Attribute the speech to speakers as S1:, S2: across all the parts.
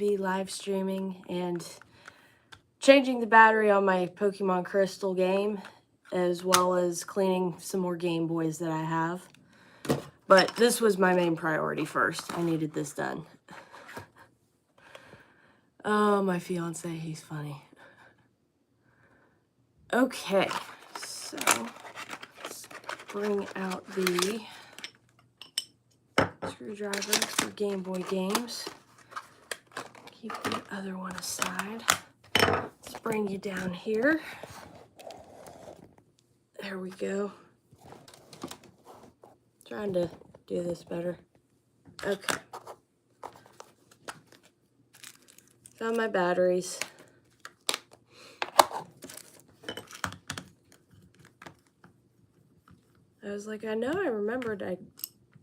S1: be live streaming and changing the battery on my Pokemon Crystal game, as well as cleaning some more Game Boys that I have. But this was my main priority first. I needed this done. Oh, my fiance, he's funny. Okay, so let's bring out the screwdriver for Game Boy games. Keep the other one aside. Let's bring you down here. There we go. Trying to do this better. Okay. Found my batteries. I was like, I know I remembered. I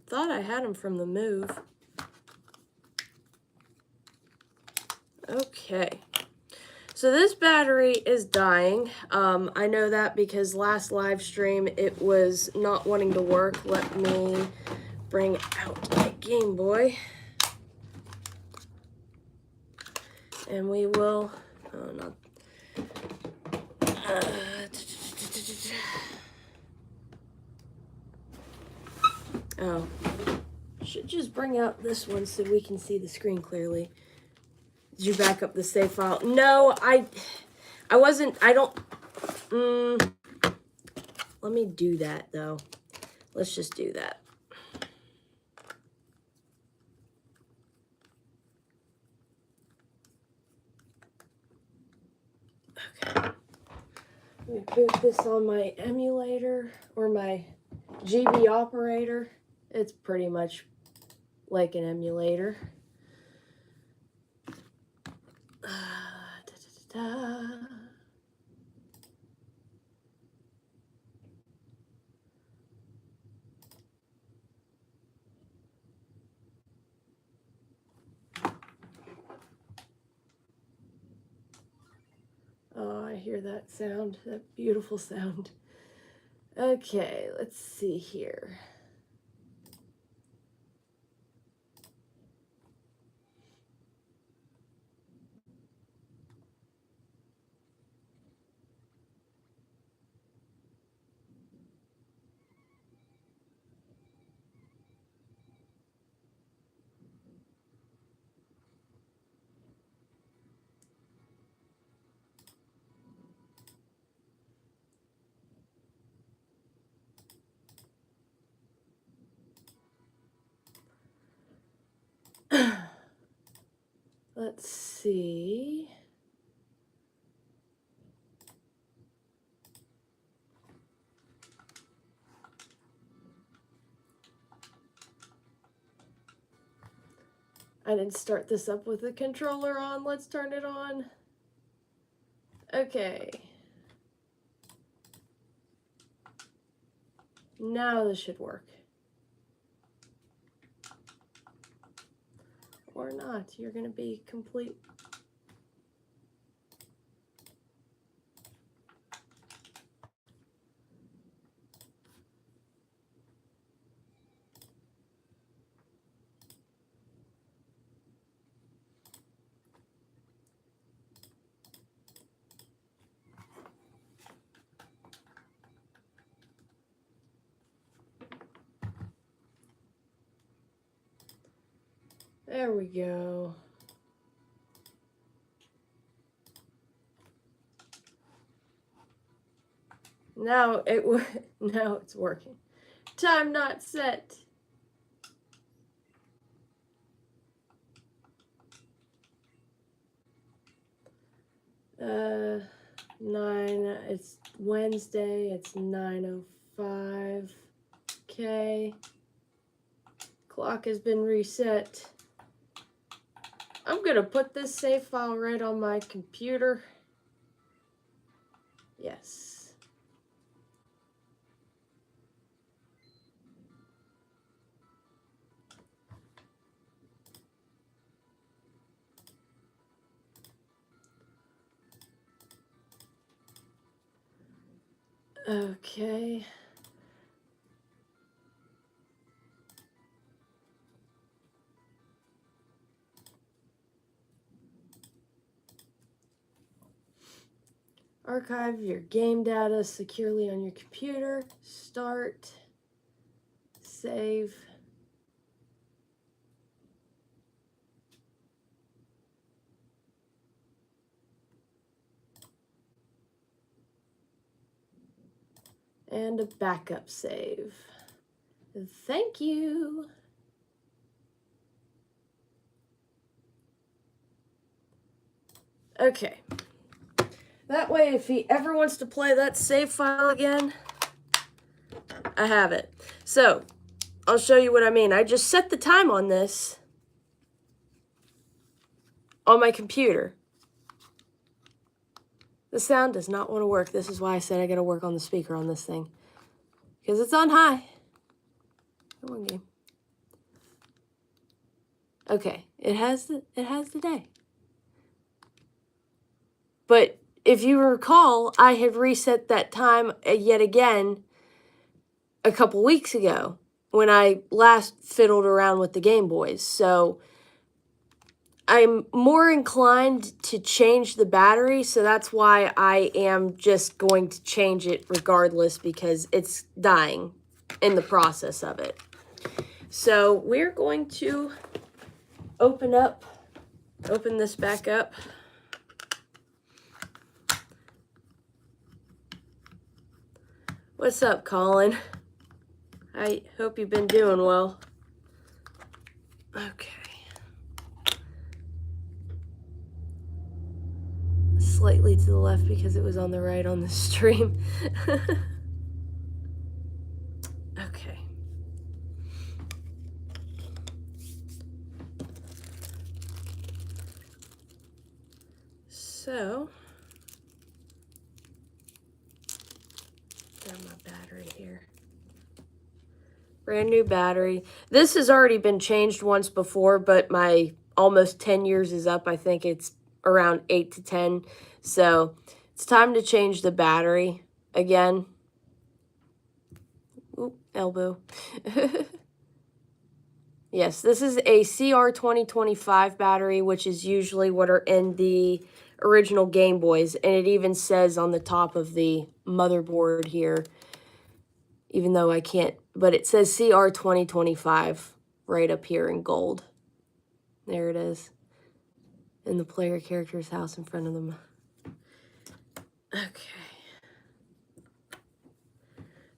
S1: thought I had them from the move. Okay. So this battery is dying. I know that because last live stream it was not wanting to work. Let me bring out my Game Boy. And we will, oh, not, oh, should just bring out this one so we can see the screen clearly. Did you back up the save file? No, I wasn't, I don't, let me do that though. Let's just do that. Okay. Let me put this on my emulator or my GB operator. It's pretty much like an emulator. Oh, I hear that sound, that beautiful sound. Okay, let's see here. Let's see. I didn't start this up with the controller on. Let's turn it on. Okay. Now this should work. Or not. You're going to be complete. There we go. Now it's working. Time not set. It's Wednesday, it's 9:05. Okay. Clock has been reset. I'm gonna put this save file right on my computer. Yes. Okay. Archive your game data securely on your computer. Start. Save. And a backup save. Thank you. Okay. That way, if he ever wants to play that save file again, I have it. So, I'll show you what I mean. I just set the time on this on my computer. The sound does not want to work. This is why I said I gotta work on the speaker on this thing. Because it's on high. Come on, game. Okay, it has the day. But if you recall, I had reset that time yet again a couple weeks ago when I last fiddled around with the Game Boys. So I'm more inclined to change the battery, so that's why I am just going to change it regardless, because it's dying in the process of it. So we're going to open this back up. What's up, Colin? I hope you've been doing well. Okay. Slightly to the left because it was on the right on the stream. Okay. So, grab my battery here. Brand new battery. This has already been changed once before, but my almost 10 years is up. I think it's around 8 to 10. So it's time to change the battery again. Oop, elbow. Yes, this is a CR2025 battery, which is usually what are in the original Game Boys. And it even says on the top of the motherboard here, even though I can't, but it says CR2025 right up here in gold. There it is. In the player character's house in front of them. Okay.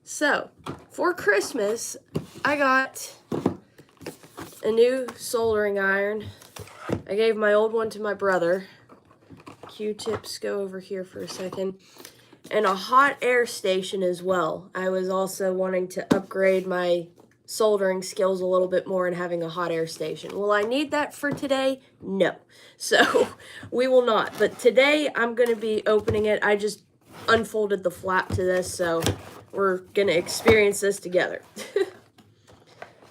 S1: So, for Christmas, I got a new soldering iron. I gave my old one to my brother. Q-tips, go over here for a second. And a hot air station as well. I was also wanting to upgrade my soldering skills a little bit more and having a hot air station. Will I need that for today? No. So we will not. But today I'm going to be opening it. I just unfolded the flap to this, so we're going to experience this together.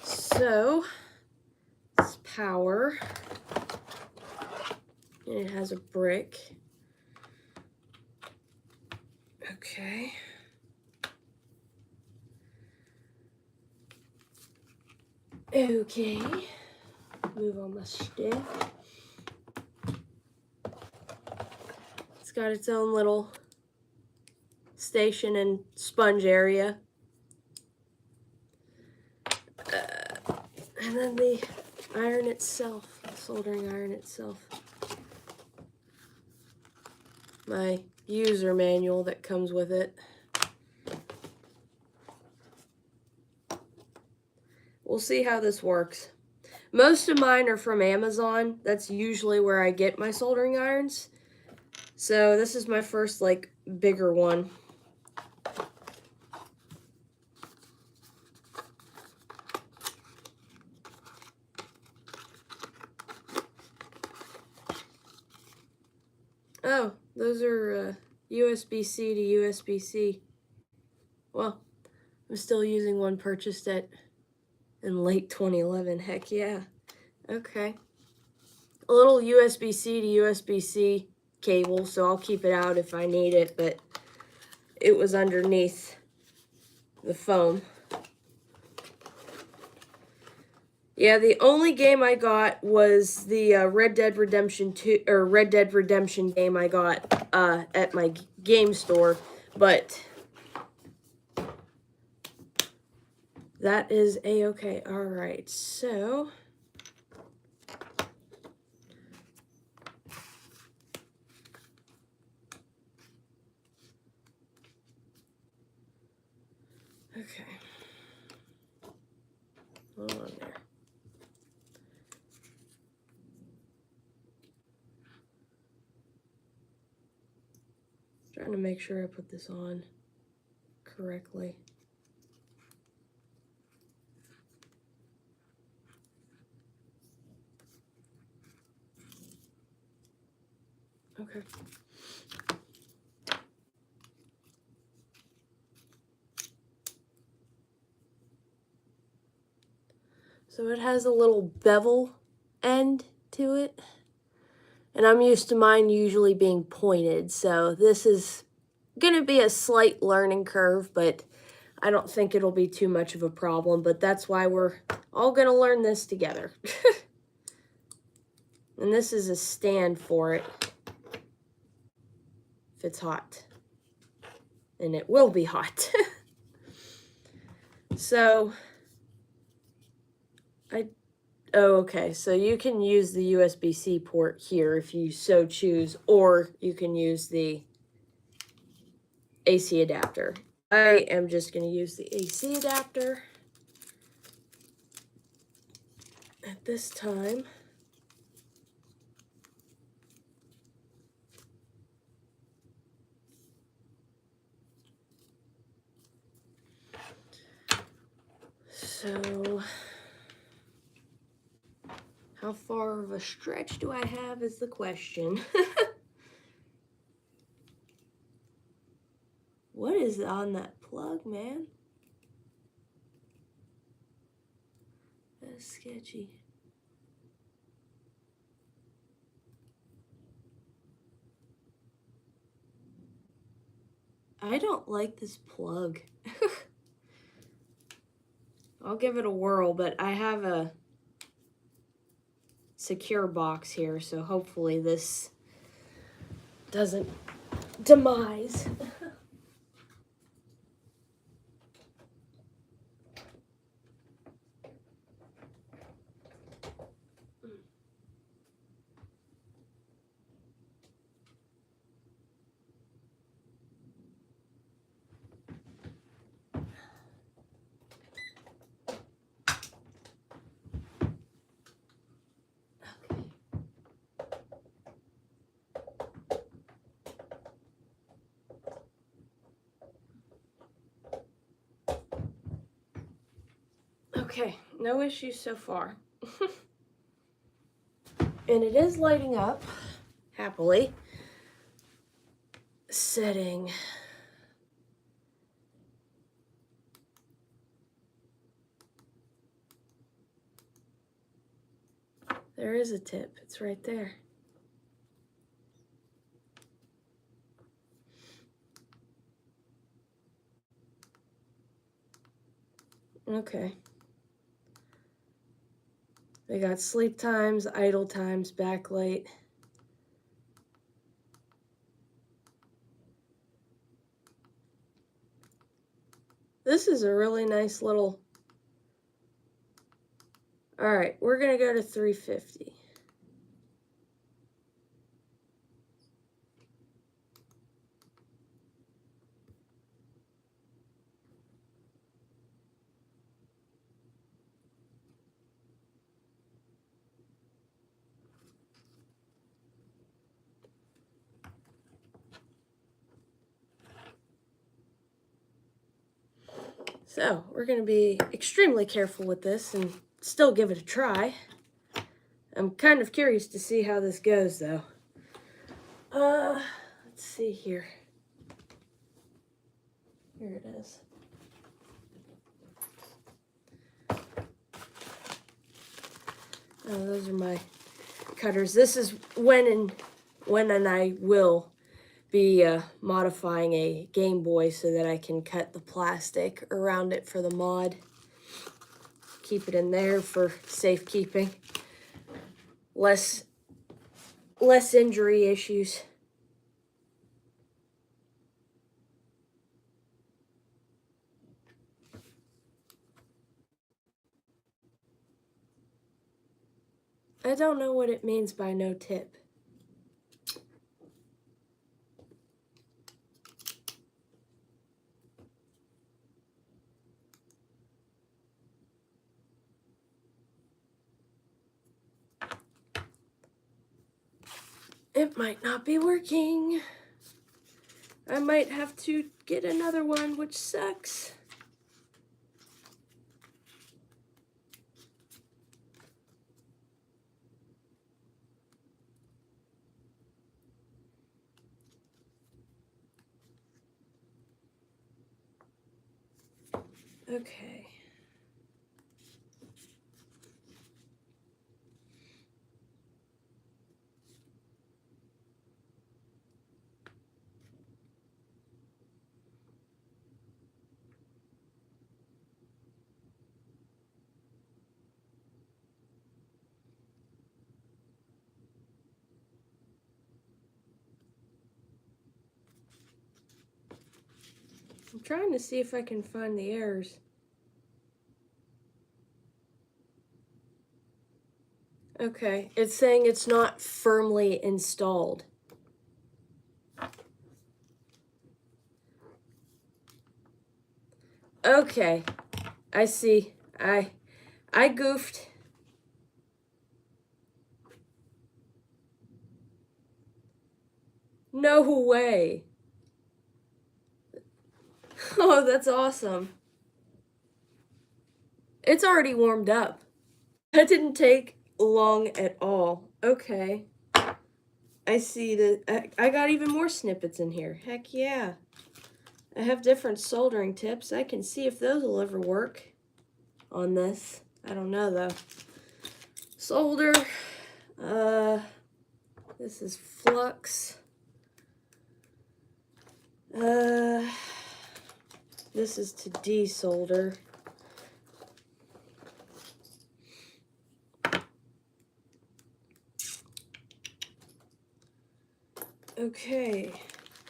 S1: So, it's power. And it has a brick. Okay. Okay. Move on my stick. It's got its own little station and sponge area. And then the iron itself, the soldering iron itself. My user manual that comes with it. We'll see how this works. Most of mine are from Amazon. That's usually where I get my soldering irons. So this is my first, like, bigger one. Oh, those are USB-C to USB-C. Well, I'm still using one purchased in late 2011. Heck yeah. Okay. A little USB-C to USB-C cable, so I'll keep it out if I need it, but it was underneath the foam. Yeah, the only game I got was the Red Dead Redemption 2 or Red Dead Redemption game I got at my game store, but that is a-okay. All right, so okay. Hold on there. Trying to make sure I put this on correctly. Okay. So it has a little bevel end to it. And I'm used to mine usually being pointed, so this is going to be a slight learning curve, but I don't think it'll be too much of a problem, but that's why we're all going to learn this together. And this is a stand for it if it's hot. And it will be hot. So, okay, so you can use the USB-C port here if you so choose, or you can use the AC adapter. I am just going to use the AC adapter at this time. So, how far of a stretch do I have is the question. What is on that plug, man? That's sketchy. I don't like this plug. I'll give it a whirl, but I have a secure box here, so hopefully this doesn't demise. Okay, no issues so far. And it is lighting up, happily. Setting. There is a tip, it's right there. Okay. They got sleep times, idle times, backlight. This is a really nice little... All right, we're gonna go to 350. So we're going to be extremely careful with this and still give it a try. I'm kind of curious to see how this goes, though. Let's see here. Here it is. Oh, those are my cutters. This is when I will be modifying a Game Boy so that I can cut the plastic around it for the mod. Keep it in there for safekeeping. Less injury issues. I don't know what it means by no tip. It might not be working. I might have to get another one, which sucks. Okay. I'm trying to see if I can find the errors. Okay, it's saying it's not firmly installed. Okay, I see. I goofed. No way. Oh, that's awesome. It's already warmed up. That didn't take long at all. Okay. I see that I got even more snippets in here. Heck yeah. I have different soldering tips. I can see if those will ever work on this. I don't know though. Solder. This is flux. This is to desolder. Okay.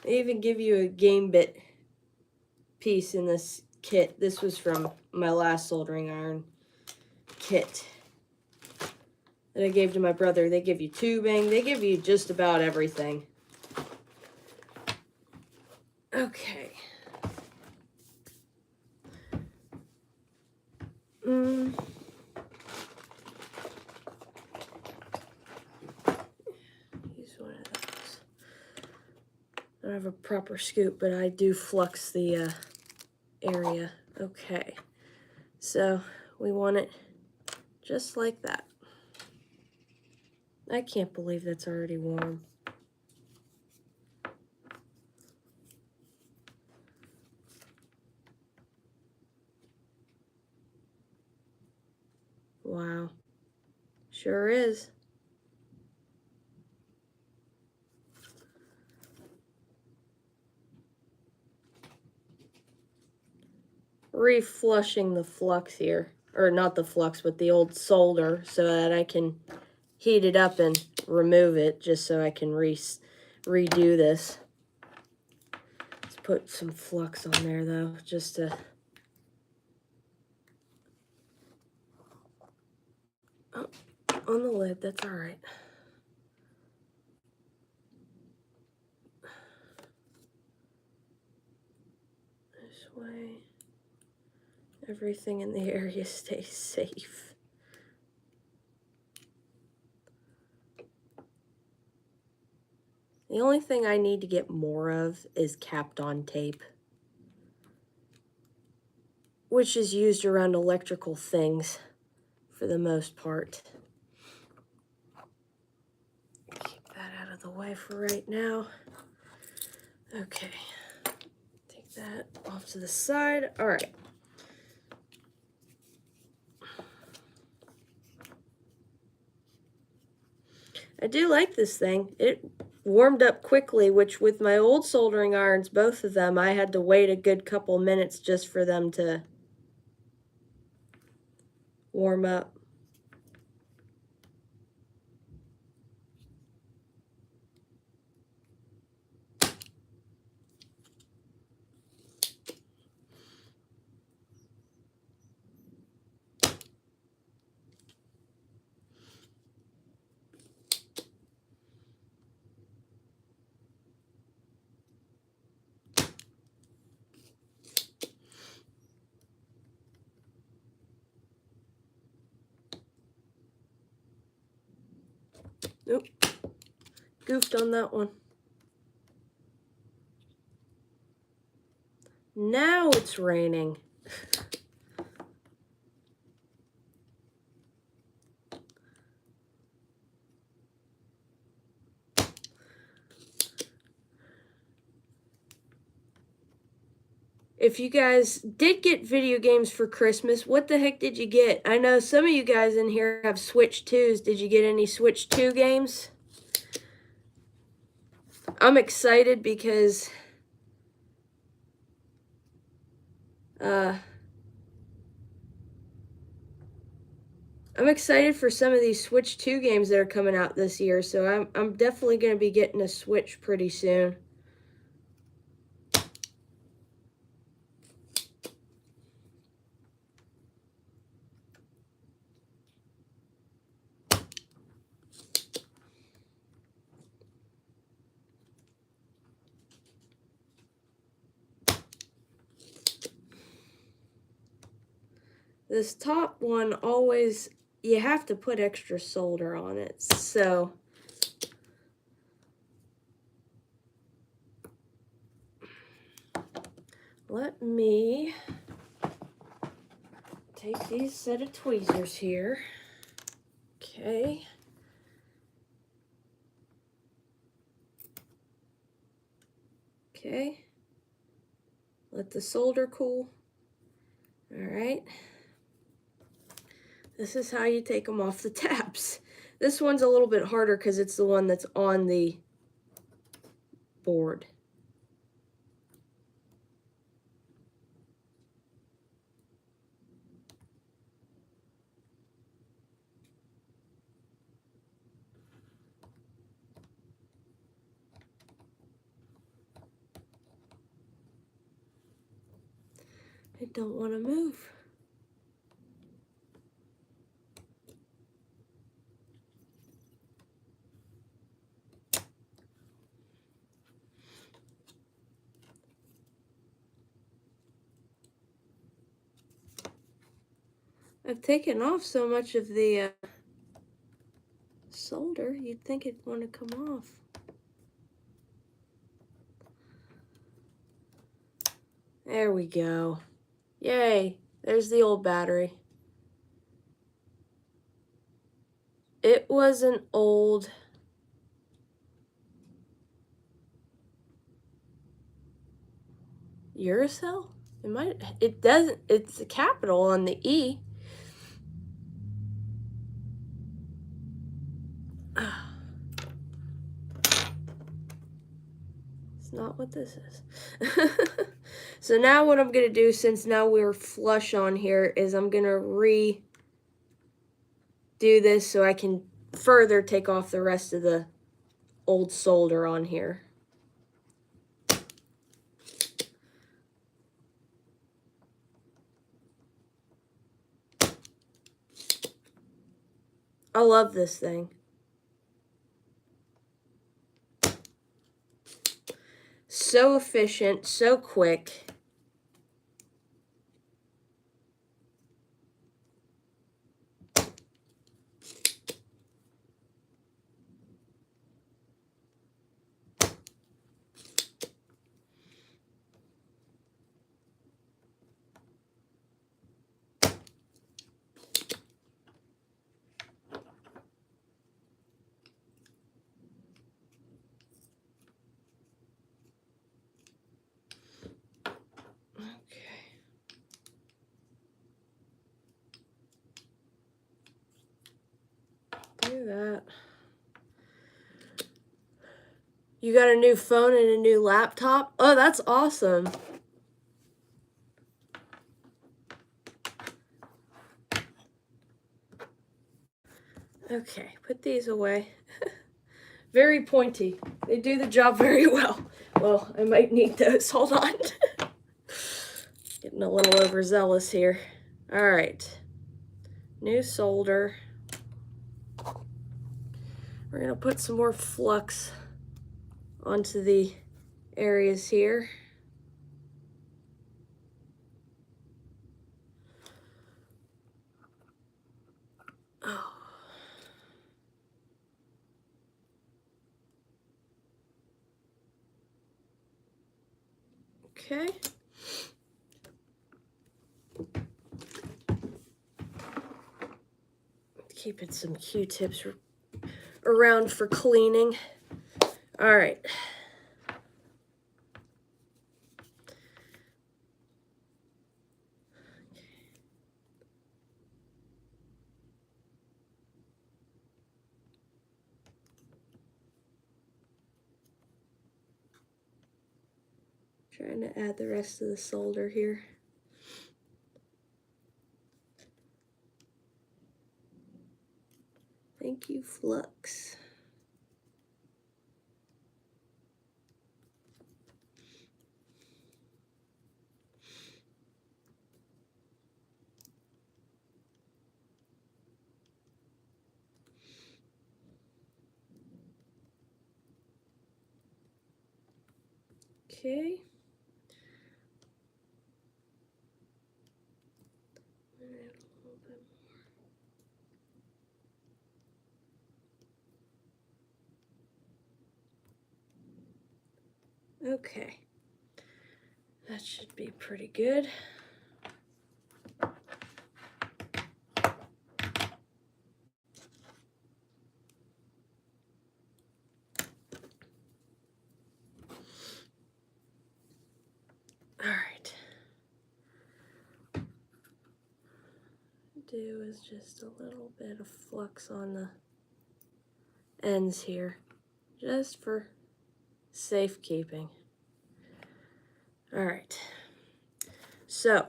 S1: They even give you a game bit piece in this kit. This was from my last soldering iron kit that I gave to my brother. They give you tubing. They give you just about everything. Okay. Use one of those. I don't have a proper scoop, but I do flux the area. Okay. So we want it just like that. I can't believe that's already warm. Wow. Sure is. Reflushing the flux here. Or not the flux, but the old solder so that I can heat it up and remove it just so I can redo this. Let's put some flux on there though, just to... Oh, on the lid, that's all right. This way, everything in the area stays safe. The only thing I need to get more of is capped on tape, which is used around electrical things for the most part. Keep that out of the way for right now. Okay, take that off to the side. All right. I do like this thing. It warmed up quickly, which with my old soldering irons, both of them, I had to wait a good couple minutes just for them to warm up. goofed on that one. Now it's raining. If you guys did get video games for Christmas, what the heck did you get? I know some of you guys in here have Switch 2s. Did you get any Switch 2 games? I'm excited because I'm excited for some of these Switch 2 games that are coming out this year, so I'm definitely going to be getting a Switch pretty soon. This top one always, you have to put extra solder on it, so let me take these set of tweezers here. Okay. Okay. Let the solder cool. All right. This is how you take them off the tabs. This one's a little bit harder because it's the one that's on the board. I don't want to move. I've taken off so much of the solder, you'd think it'd want to come off. There we go. Yay, there's the old battery. It was an old Uracell? It doesn't, it's a capital on the E. It's not what this is. So now what I'm going to do, since now we're flush on here, is I'm going to redo this so I can further take off the rest of the old solder on here. I love this thing. So efficient, so quick. Do that. You got a new phone and a new laptop? Oh, that's awesome. Okay, put these away. Very pointy. They do the job very well. Well, I might need those. Hold on. Getting a little overzealous here. All right. New solder. We're going to put some more flux onto the areas here. Oh. Okay. Keeping some Q-tips around for cleaning. All right. Trying to add the rest of the solder here. Thank you, Flux. Okay. Okay. That should be pretty good. All right. Do is just a little bit of flux on the ends here, just for safekeeping. All right. So,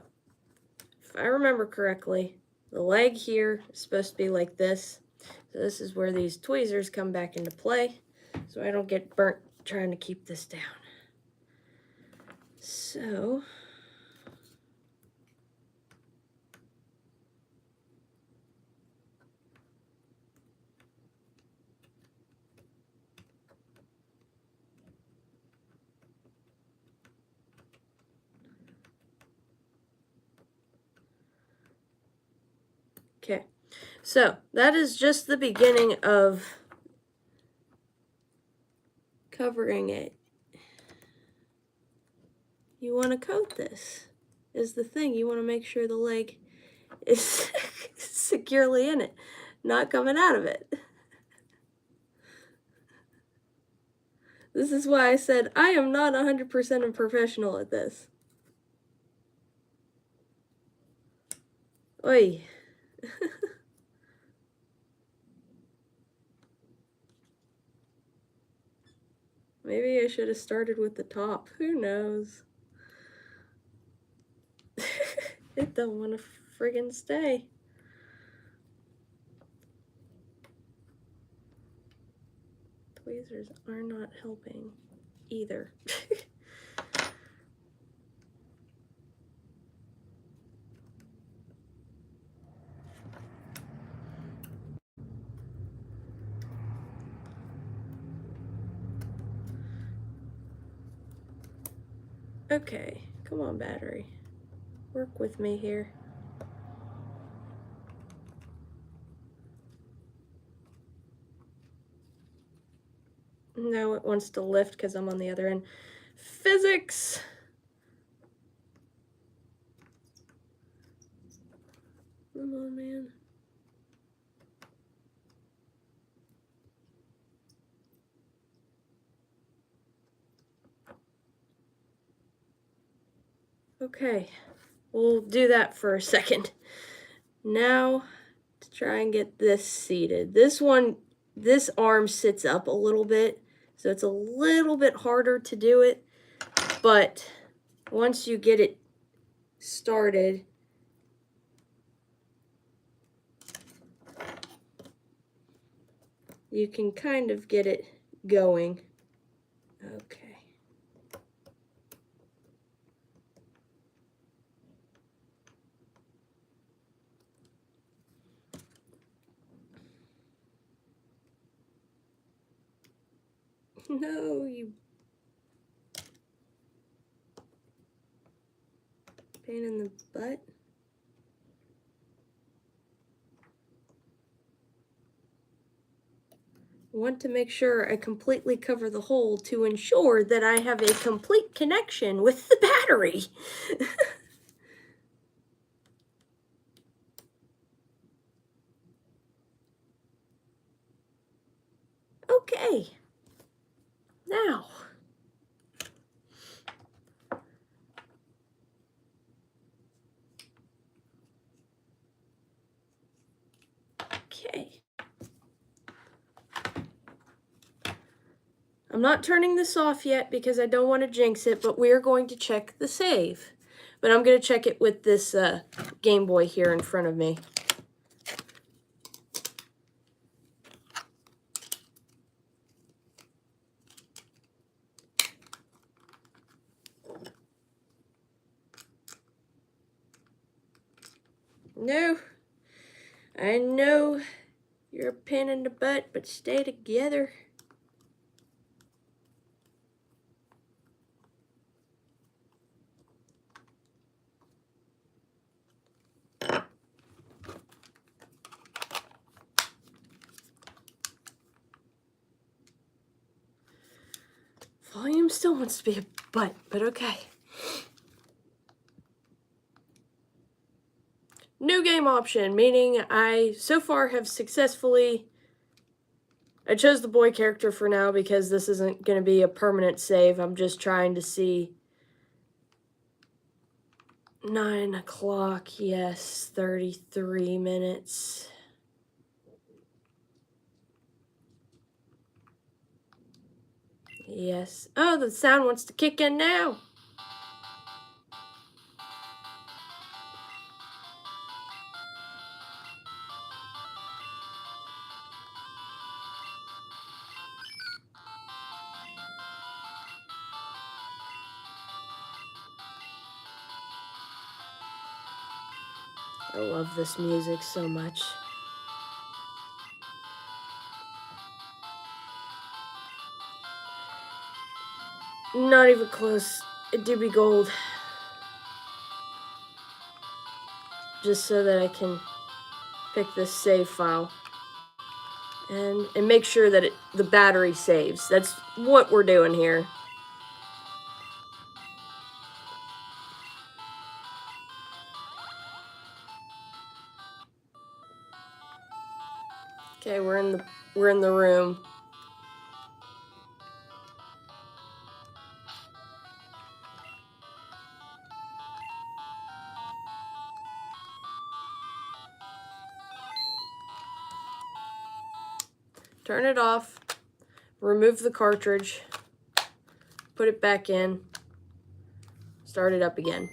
S1: if I remember correctly, the leg here is supposed to be like this. So this is where these tweezers come back into play, so I don't get burnt trying to keep this down. So, okay. So, that is just the beginning of covering it. You want to coat this, is the thing. You want to make sure the leg is securely in it, not coming out of it. This is why I said I am not 100% a professional at this. Oi. Maybe I should have started with the top. Who knows? It don't want to friggin' stay. Tweezers are not helping either. Okay, come on, battery. Work with me here. Now it wants to lift because I'm on the other end. Physics! Come on, man. Okay, we'll do that for a second. Now, to try and get this seated. This arm sits up a little bit, so it's a little bit harder to do it, but once you get it started, you can kind of get it going. Okay. No, you pain in the butt. want to make sure I completely cover the hole to ensure that I have a complete connection with the battery. Okay, now, okay. I'm not turning this off yet because I don't want to jinx it, but we're going to check the save. But I'm going to check it with this Game Boy here in front of me. No, I know you're a pain in the butt, but stay together. Volume still wants to be a butt, but okay. New game option, meaning I so far have successfully... I chose the boy character for now because this isn't going to be a permanent save. I'm just trying to see... 9 o'clock, yes, 33 minutes. Yes. Oh, the sound wants to kick in now. I love this music so much. Not even close. It do be gold. Just so that I can pick this save file. And make sure that the battery saves. That's what we're doing here. Okay, we're in the room. Turn it off. Remove the cartridge. Put it back in. Start it up again.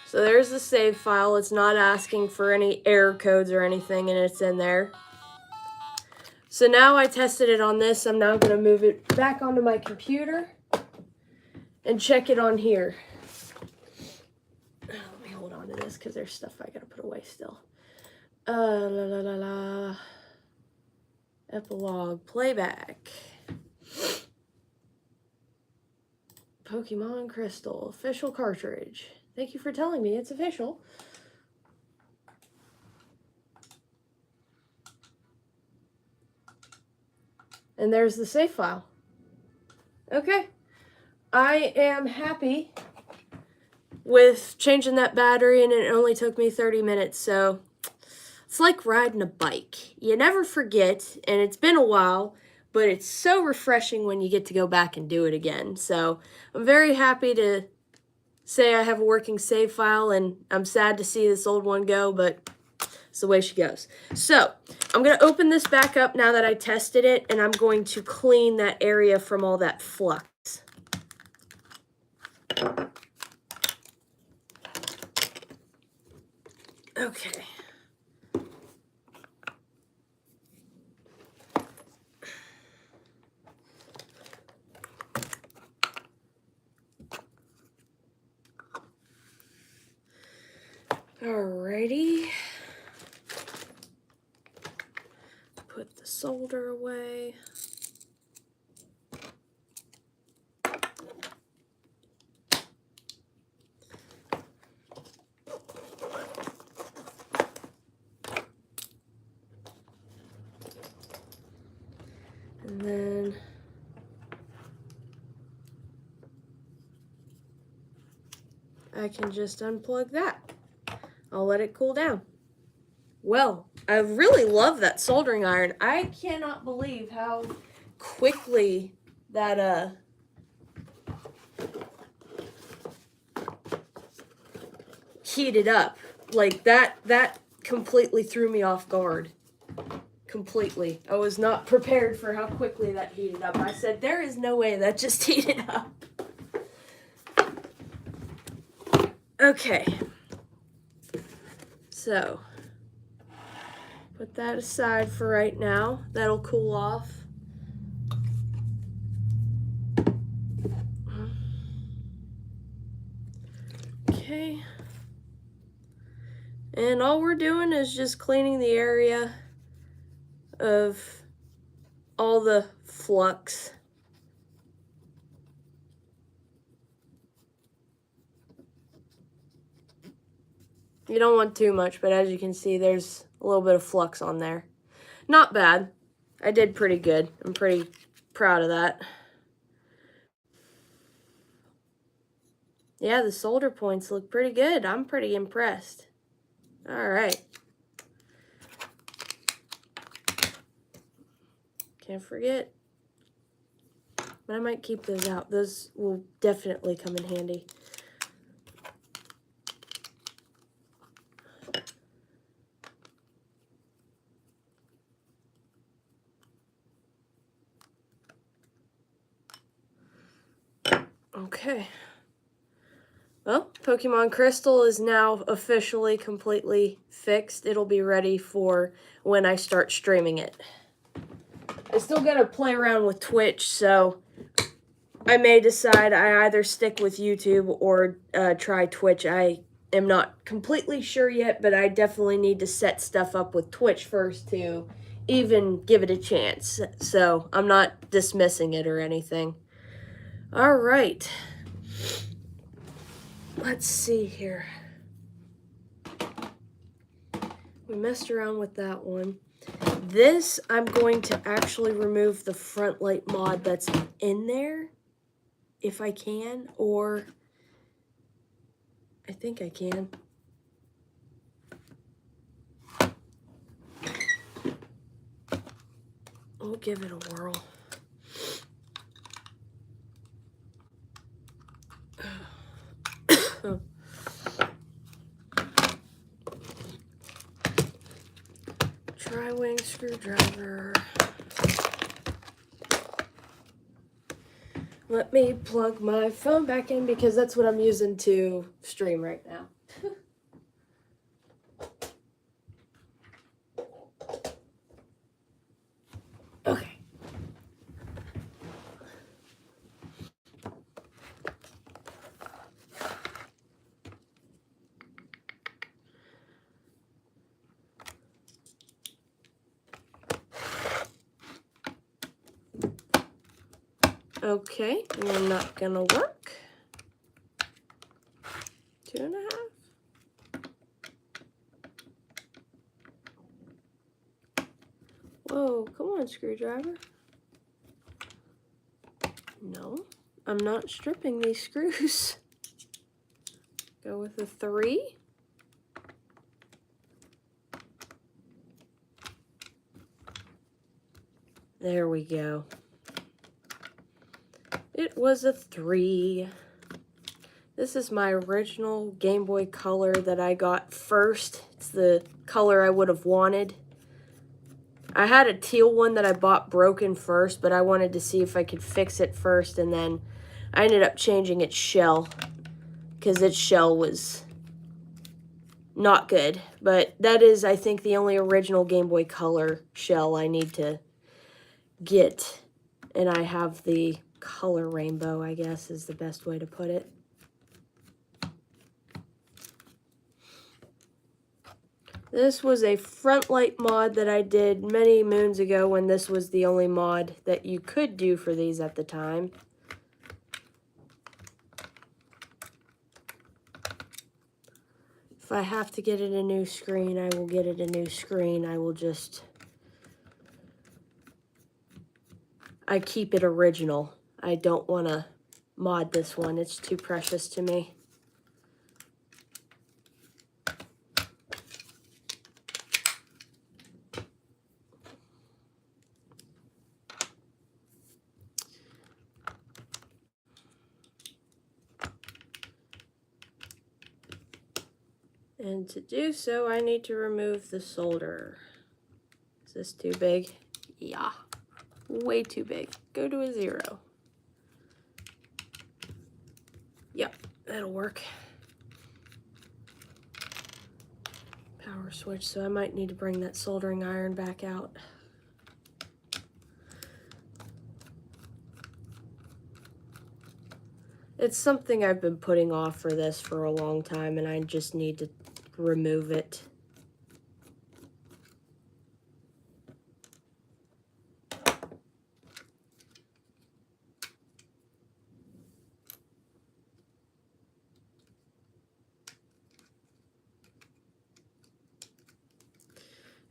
S1: So there's the save file. It's not asking for any error codes or anything, and it's in there. So now I tested it on this. I'm now going to move it back onto my computer and check it on here. Let me hold on to this because there's stuff I got to put away still. Epilogue, playback. Pokemon Crystal, official cartridge. Thank you for telling me it's official. And there's the save file. Okay. I am happy with changing that battery, and it only took me 30 minutes, so it's like riding a bike. You never forget, and it's been a while, but it's so refreshing when you get to go back and do it again. So I'm very happy to say I have a working save file, and I'm sad to see this old one go, but it's the way she goes. So I'm going to open this back up now that I tested it, and I'm going to clean that area from all that flux. Okay. Alrighty. Put the solder away. I can just unplug that. I'll let it cool down. Well, I really love that soldering iron. I cannot believe how quickly that heated up. Like that completely threw me off guard. Completely. I was not prepared for how quickly that heated up. I said, there is no way that just heated up. Okay. So, put that aside for right now. That'll cool off. Okay. And all we're doing is just cleaning the area of all the flux. You don't want too much, but as you can see, there's a little bit of flux on there. Not bad. I did pretty good. I'm pretty proud of that. Yeah, the solder points look pretty good. I'm pretty impressed. All right. Can't forget. But I might keep those out. Those will definitely come in handy. Okay. Well, Pokemon Crystal is now officially completely fixed. It'll be ready for when I start streaming it. I still gotta play around with Twitch, so I may decide I either stick with YouTube or try Twitch. I am not completely sure yet, but I definitely need to set stuff up with Twitch first to even give it a chance. So I'm not dismissing it or anything. All right. Let's see here. We messed around with that one. This, I'm going to actually remove the front light mod that's in there, if I can, or I think I can. We'll give it a whirl. Tri-wing screwdriver. Let me plug my phone back in because that's what I'm using to stream right now. Okay. Okay, we're not gonna work. 2.5. Whoa, come on, screwdriver. No, I'm not stripping these screws. Go with a 3. There we go. It was a 3. This is my original Game Boy Color that I got first. It's the color I would have wanted. I had a teal one that I bought broken first, but I wanted to see if I could fix it first, and then I ended up changing its shell because its shell was not good. But that is, I think, the only original Game Boy Color shell I need to get. And I have the color rainbow, I guess, is the best way to put it. This was a front light mod that I did many moons ago when this was the only mod that you could do for these at the time. If I have to get it a new screen, I will get it a new screen. I keep it original. I don't want to mod this one. It's too precious to me. And to do so, I need to remove the solder. Is this too big? Yeah, way too big. Go to a 0. Yep, that'll work. Power switch, so I might need to bring that soldering iron back out. It's something I've been putting off for this for a long time, and I just need to remove it.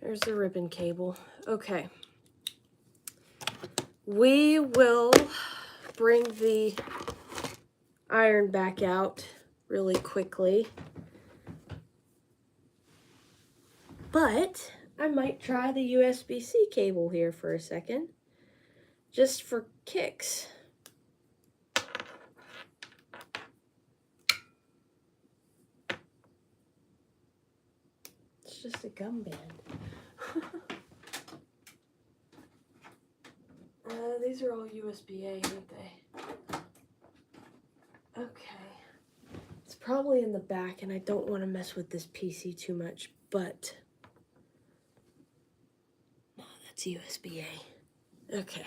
S1: There's the ribbon cable. Okay. We will bring the iron back out really quickly. But I might try the USB-C cable here for a second, just for kicks. It's just a gum band. These are all USB-A, aren't they? Okay. It's probably in the back, and I don't want to mess with this PC too much, but... No, that's USB-A. Okay.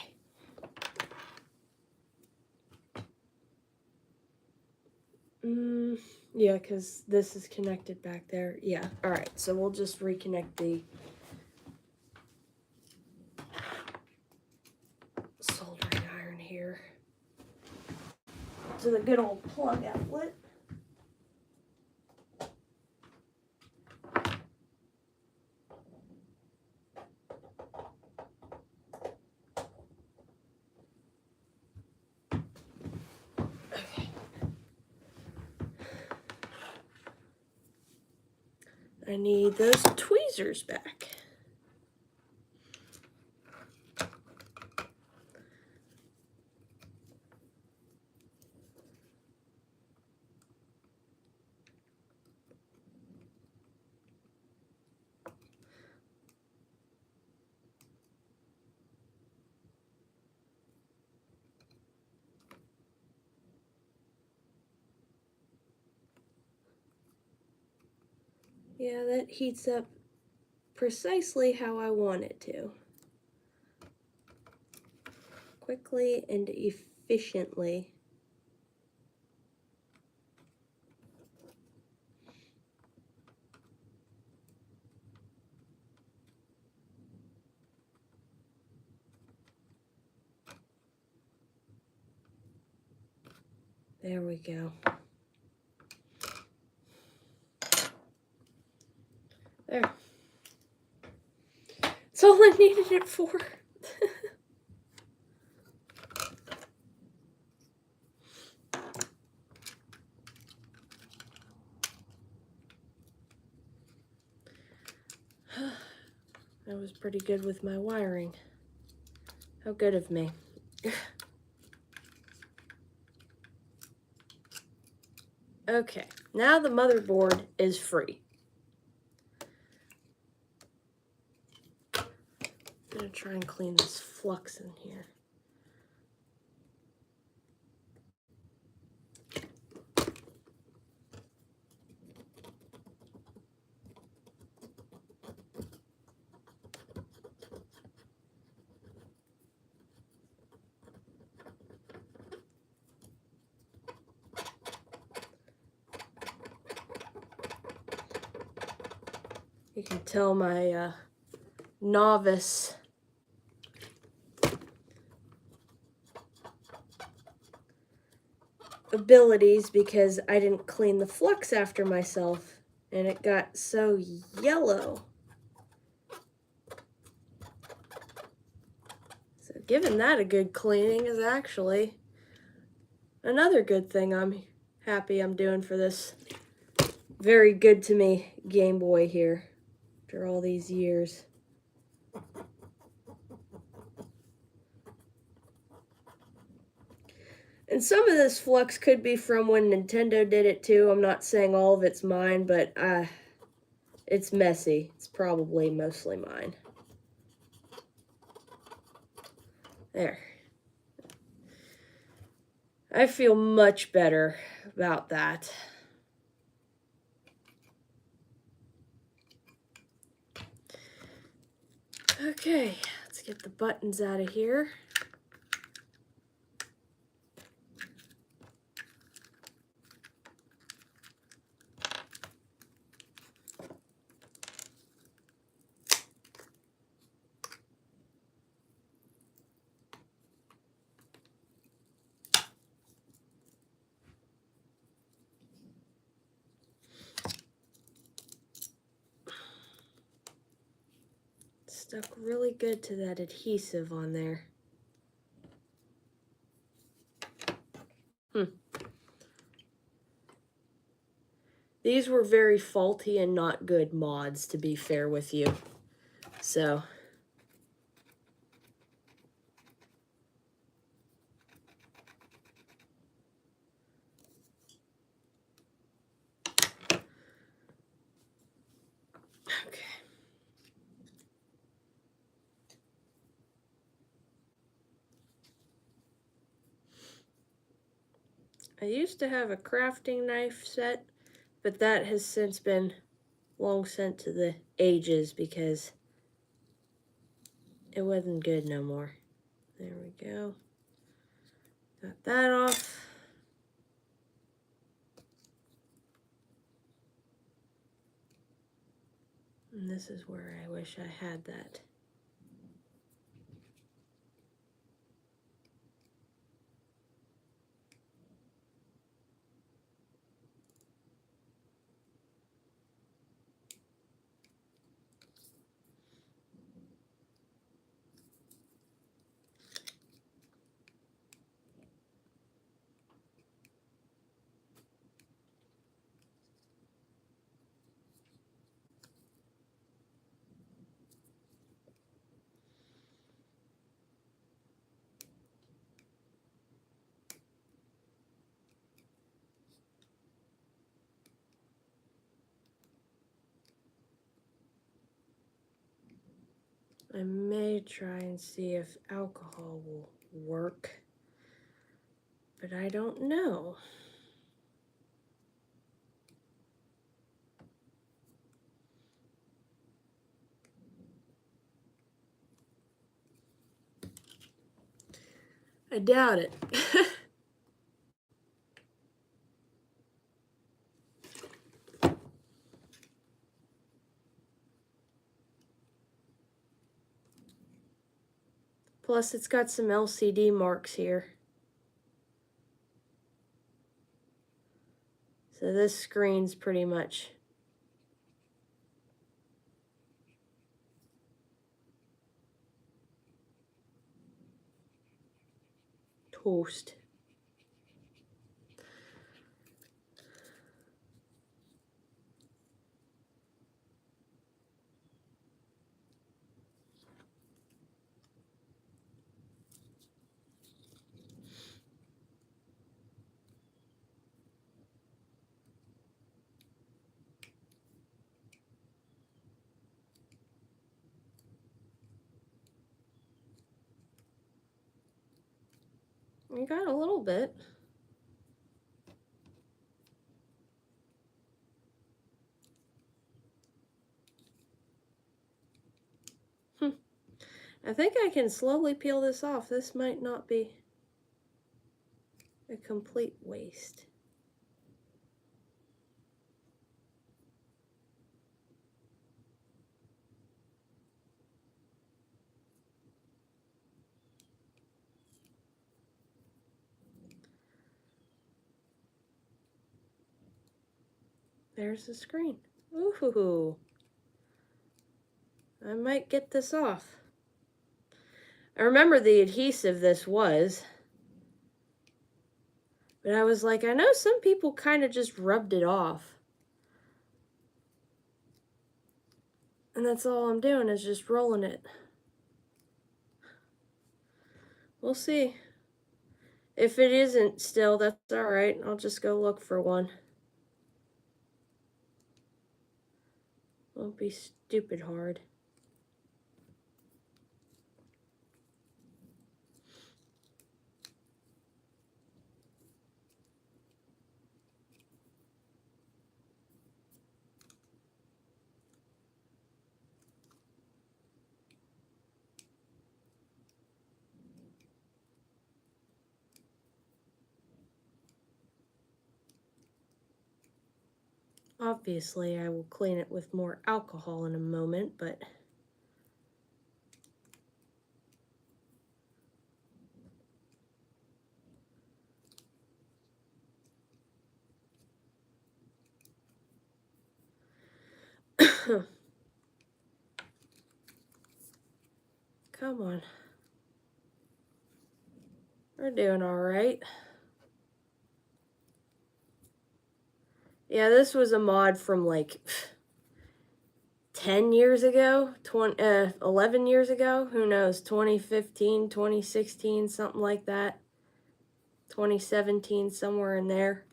S1: Yeah, because this is connected back there. Yeah, alright, so we'll just reconnect the soldering iron here to the good old plug outlet. Okay. I need those tweezers back. Yeah, that heats up precisely how I want it to. Quickly and efficiently. There we go. There. That's all I needed it for. I was pretty good with my wiring. How good of me. Okay, now the motherboard is free. I'm gonna try and clean this flux in here. You can tell my novice abilities because I didn't clean the flux after myself and it got so yellow. So giving that a good cleaning is actually another good thing I'm happy I'm doing for this very good to me Game Boy here after all these years. And some of this flux could be from when Nintendo did it too. I'm not saying all of it's mine, but It's messy. It's probably mostly mine. There. I feel much better about that. Okay, let's get the buttons out of here. Stuck really good to that adhesive on there. These were very faulty and not good mods, to be fair with you. So, okay. I used to have a crafting knife set, but that has since been long sent to the ages because it wasn't good no more. There we go. Got that off. And this is where I wish I had that. I may try and see if alcohol will work, but I don't know. I doubt it. Plus, it's got some LCD marks here. So this screen's pretty much toast. We got a little bit. I think I can slowly peel this off. This might not be a complete waste. There's the screen. Ooh. I might get this off. I remember the adhesive this was. But I was like, I know some people kind of just rubbed it off. And that's all I'm doing is just rolling it. We'll see. If it isn't still, that's alright. I'll just go look for one. Won't be stupid hard. Obviously, I will clean it with more alcohol in a moment, but come on. We're doing all right. Yeah, this was a mod from like 10 years ago, 11 years ago, who knows, 2015, 2016, something like that. 2017, somewhere in there.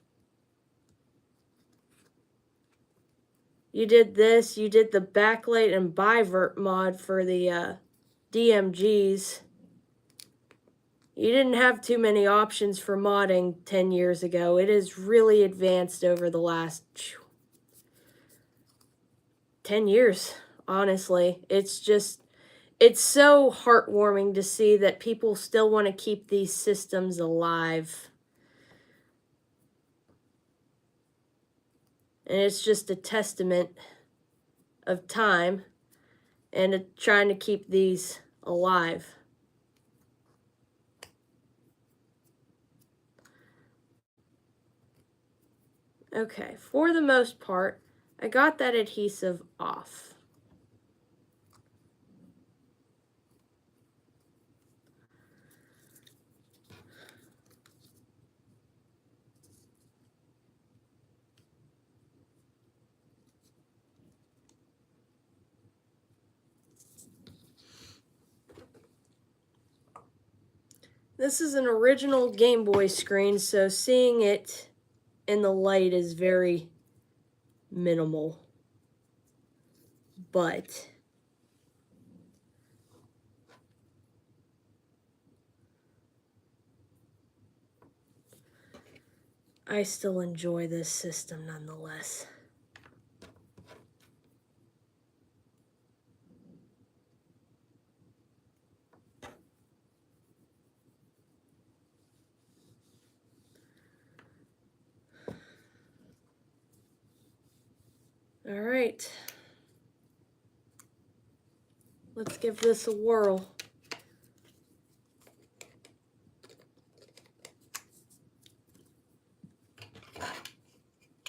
S1: You did this, you did the backlight and bivert mod for the DMGs. You didn't have too many options for modding 10 years ago. It has really advanced over the last 10 years, honestly. It's so heartwarming to see that people still want to keep these systems alive. And it's just a testament of time and trying to keep these alive. Okay, for the most part, I got that adhesive off. This is an original Game Boy screen, so seeing it in the light is very minimal. But I still enjoy this system nonetheless. All right. Let's give this a whirl.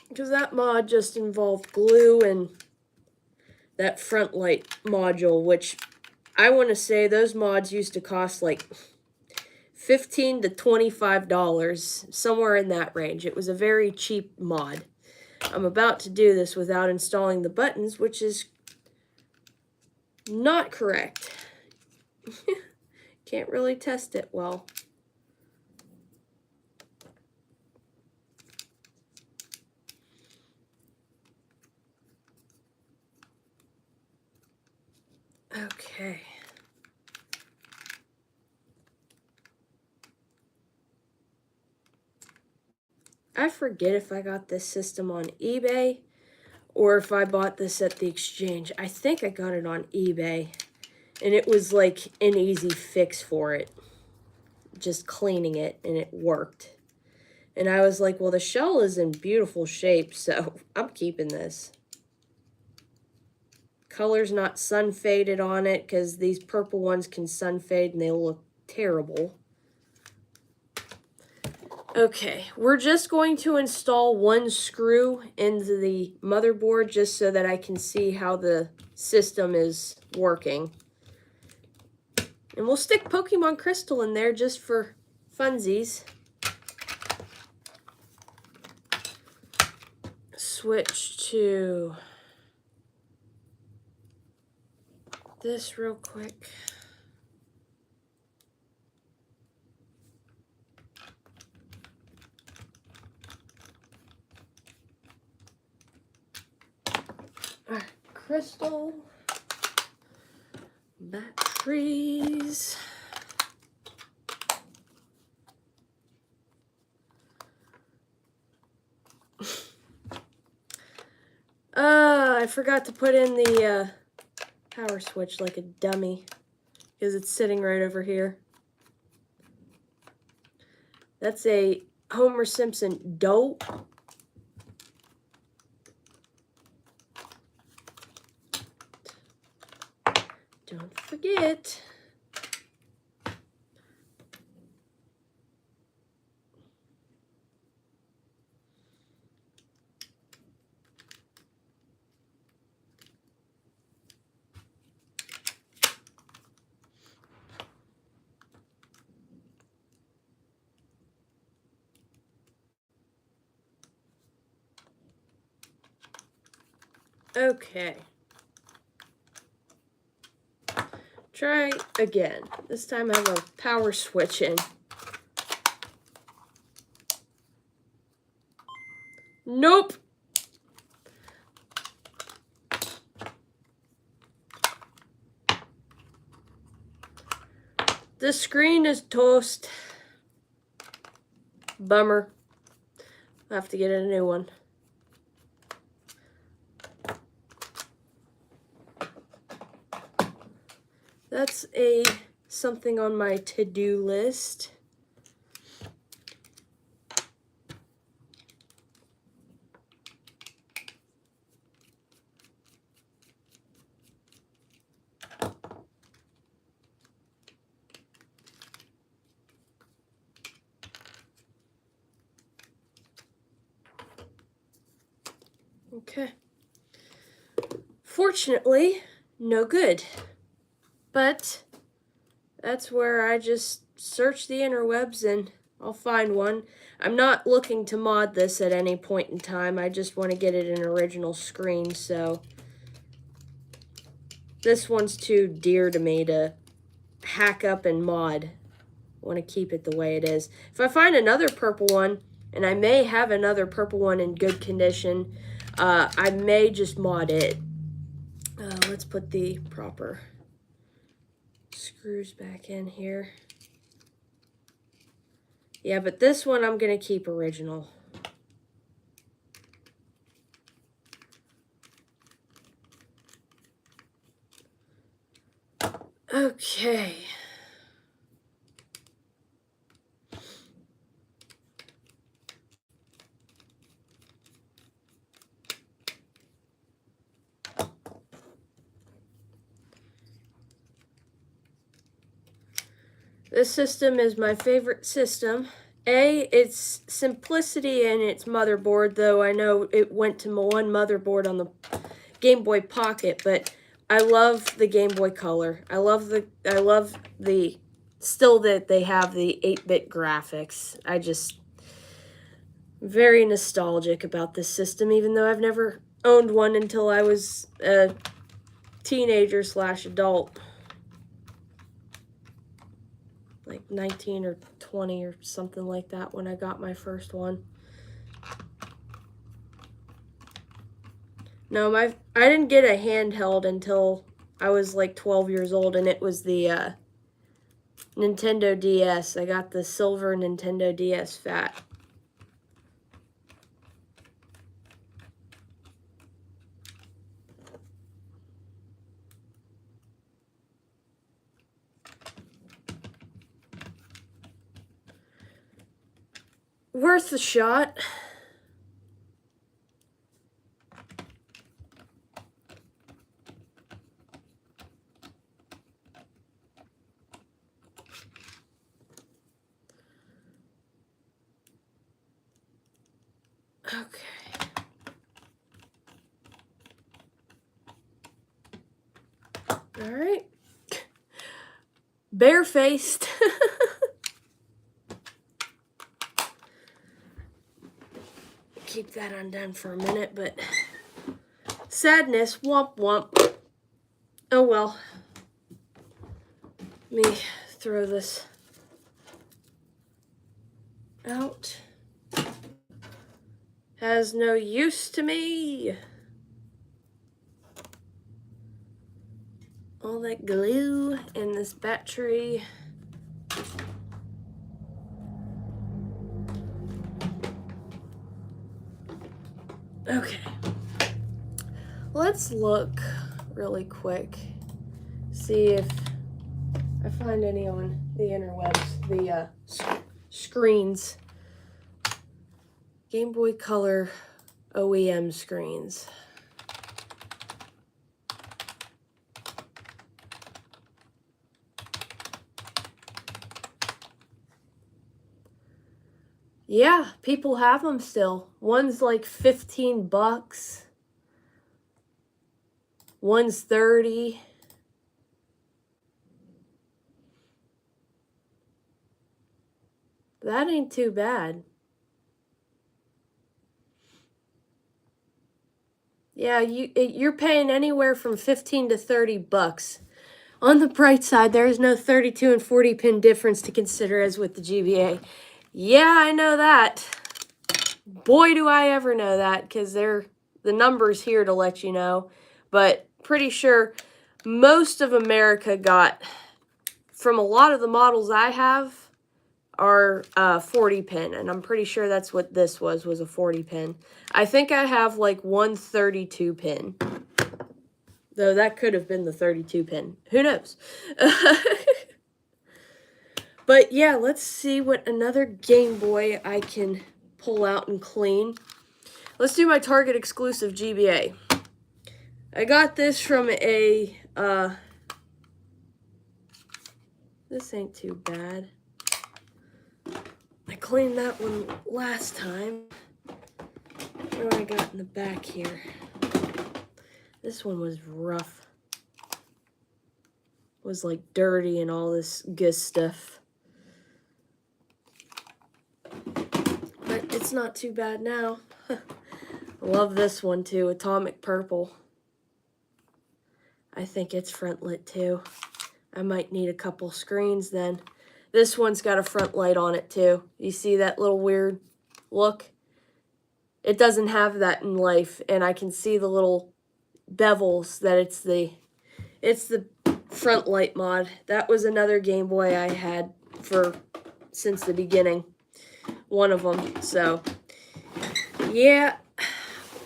S1: Because that mod just involved glue and that front light module, which I want to say those mods used to cost like $15 to $25, somewhere in that range. It was a very cheap mod. I'm about to do this without installing the buttons, which is not correct. Can't really test it well. Okay. I forget if I got this system on eBay or if I bought this at the exchange. I think I got it on eBay, and it was like an easy fix for it. Just cleaning it, and it worked. And I was like, well, the shell is in beautiful shape, so I'm keeping this. Color's not sun faded on it, because these purple ones can sun fade and they look terrible. Okay, we're just going to install one screw into the motherboard just so that I can see how the system is working. And we'll stick Pokemon Crystal in there just for funsies. Switch to this real quick. crystal, batteries, I forgot to put in the power switch like a dummy because it's sitting right over here. That's a Homer Simpson dope. Don't forget. Okay. Try again. This time I have a power switch in. Nope. The screen is toast. Bummer. I have to get a new one. That's something on my to-do list. Okay. Fortunately, no good. But that's where I just search the interwebs and I'll find one. I'm not looking to mod this at any point in time. I just want to get it an original screen, so this one's too dear to me to hack up and mod. I want to keep it the way it is. If I find another purple one, and I may have another purple one in good condition, I may just mod it. Let's put the proper screws back in here. Yeah, but this one I'm going to keep original. Okay. This system is my favorite system. It's simplicity in its motherboard, though I know it went to one motherboard on the Gameboy Pocket, but I love the Game Boy Color. I love the still that they have the 8-bit graphics. Very nostalgic about this system, even though I've never owned one until I was a teenager / adult. Like 19 or 20 or something like that when I got my first one. No, I didn't get a handheld until I was like 12 years old, and it was the Nintendo DS. I got the silver Nintendo DS Fat. Worth a shot. Okay. All right. Barefaced. Keep that undone for a minute, but sadness, womp womp. Oh well. Let me throw this out. Has no use to me. all that glue in this battery. Okay, let's look really quick, see if I find any on the interwebs, the screens, Game Boy Color OEM screens. Yeah, people have them still. One's like 15 bucks. One's 30. That ain't too bad. Yeah, you're paying anywhere from 15 to 30 bucks. On the bright side, there is no 32 and 40 pin difference to consider as with the GBA. Yeah, I know that. Boy, do I ever know that, because they're the numbers here to let you know. But pretty sure most of America got, from a lot of the models I have, are 40 pin, and I'm pretty sure that's what this was a 40 pin. I think I have like one 32 pin, though that could have been the 32 pin. Who knows? But yeah, let's see what another Game Boy I can pull out and clean. Let's do my Target exclusive GBA. I got this from a, this ain't too bad. I cleaned that one last time. What do I got in the back here? This one was rough. It was like dirty and all this good stuff. But it's not too bad now. I love this one too, Atomic Purple. I think it's front lit too. I might need a couple screens then. This one's got a front light on it too. You see that little weird look? It doesn't have that in life, and I can see the little bevels that it's the front light mod. That was another Game Boy I had since the beginning. One of them. So yeah,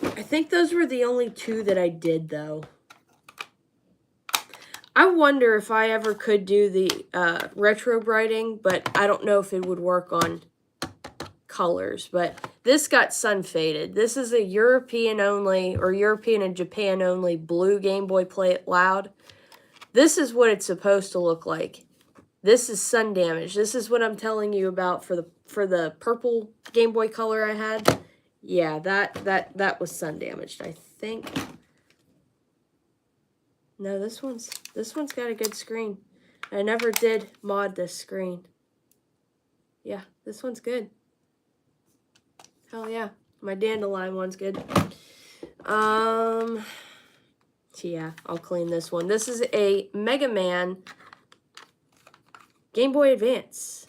S1: I think those were the only two that I did though. I wonder if I ever could do the retro brighting, but I don't know if it would work on colors. But this got sun faded. This is a European only, or European and Japan only blue Game Boy Play It Loud. This is what it's supposed to look like. This is sun damage. This is what I'm telling you about for the purple Game Boy Color I had. Yeah, that was sun damaged, I think. No, this one's got a good screen. I never did mod this screen. Yeah, this one's good. Hell yeah. My Dandelion one's good. Yeah, I'll clean this one. This is a Mega Man Game Boy Advance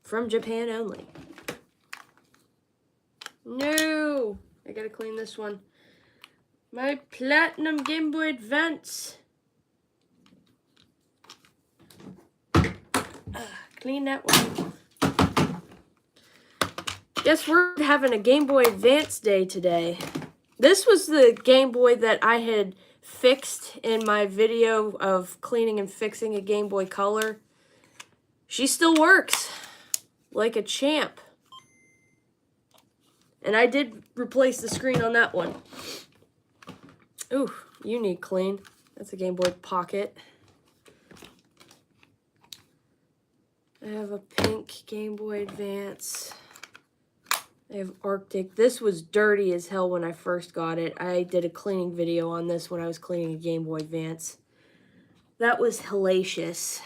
S1: from Japan only. No! I gotta clean this one. My Platinum Game Boy Advance. Clean that one. Guess we're having a Game Boy Advance day today. This was the Game Boy that I had fixed in my video of cleaning and fixing a Game Boy Color. She still works like a champ. And I did replace the screen on that one. Ooh, you need clean. That's a Game Boy Pocket. I have a pink Game Boy Advance. I have Arctic. This was dirty as hell when I first got it. I did a cleaning video on this when I was cleaning a Game Boy Advance. That was hellacious.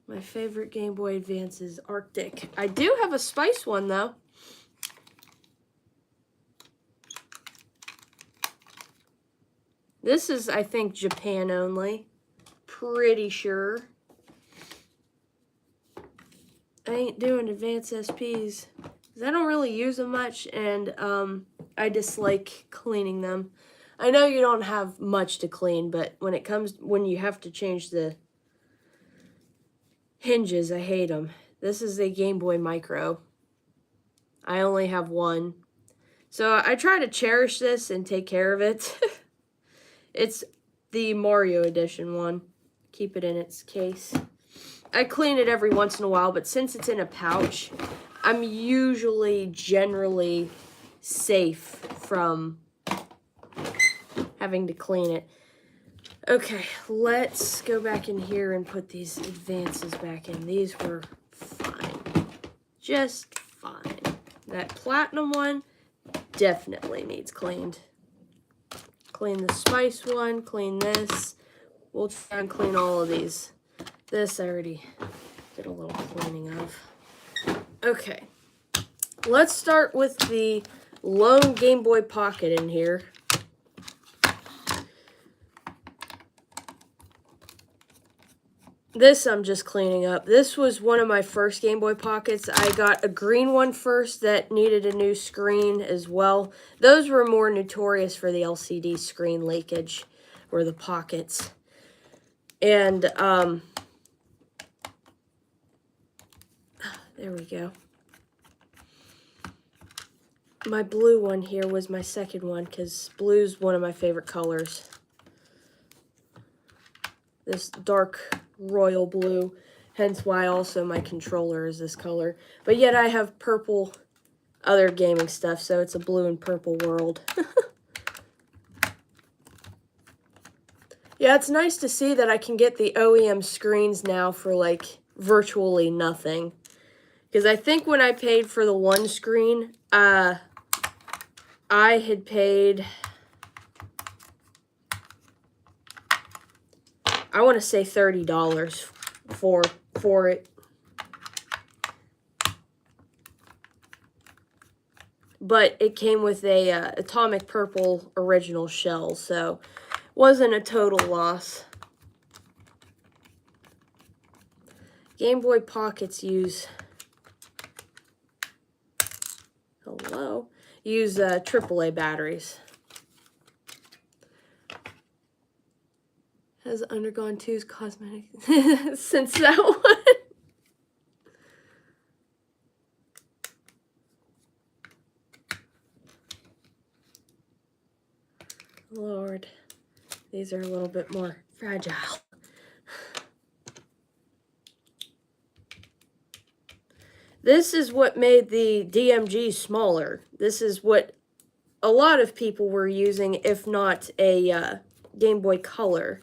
S1: My favorite Game Boy Advance is Arctic. I do have a Spice one, though. This is, I think, Japan only. Pretty sure. I ain't doing Advance SPs. because I don't really use them much, and I dislike cleaning them. I know you don't have much to clean, but when you have to change the hinges, I hate them. This is a Game Boy Micro. I only have one. So I try to cherish this and take care of it. It's the Mario Edition one. Keep it in its case. I clean it every once in a while, but since it's in a pouch, I'm generally safe from having to clean it. Okay, let's go back in here and put these advances back in. These were fine. Just fine. That platinum one definitely needs cleaned. Clean the spice one, clean this. We'll try and clean all of these. This I already did a little cleaning of. Okay, let's start with the lone Game Boy Pocket in here. This I'm just cleaning up. This was one of my first Game Boy Pockets. I got a green one first that needed a new screen as well. Those were more notorious for the LCD screen leakage, were the Pockets. And, there we go. My blue one here was my second one, because blue's one of my favorite colors. This dark royal blue, hence why also my controller is this color. But yet I have purple other gaming stuff, so it's a blue and purple world. Yeah, it's nice to see that I can get the OEM screens now for like virtually nothing. Because I think when I paid for the one screen, I had paid, I want to say $30 for it. But it came with a atomic purple original shell, so wasn't a total loss. Game Boy Pockets use AAA batteries. Has undergone 2's cosmetic since that one. Lord, these are a little bit more fragile. This is what made the DMG smaller. This is what a lot of people were using, if not a Game Boy Color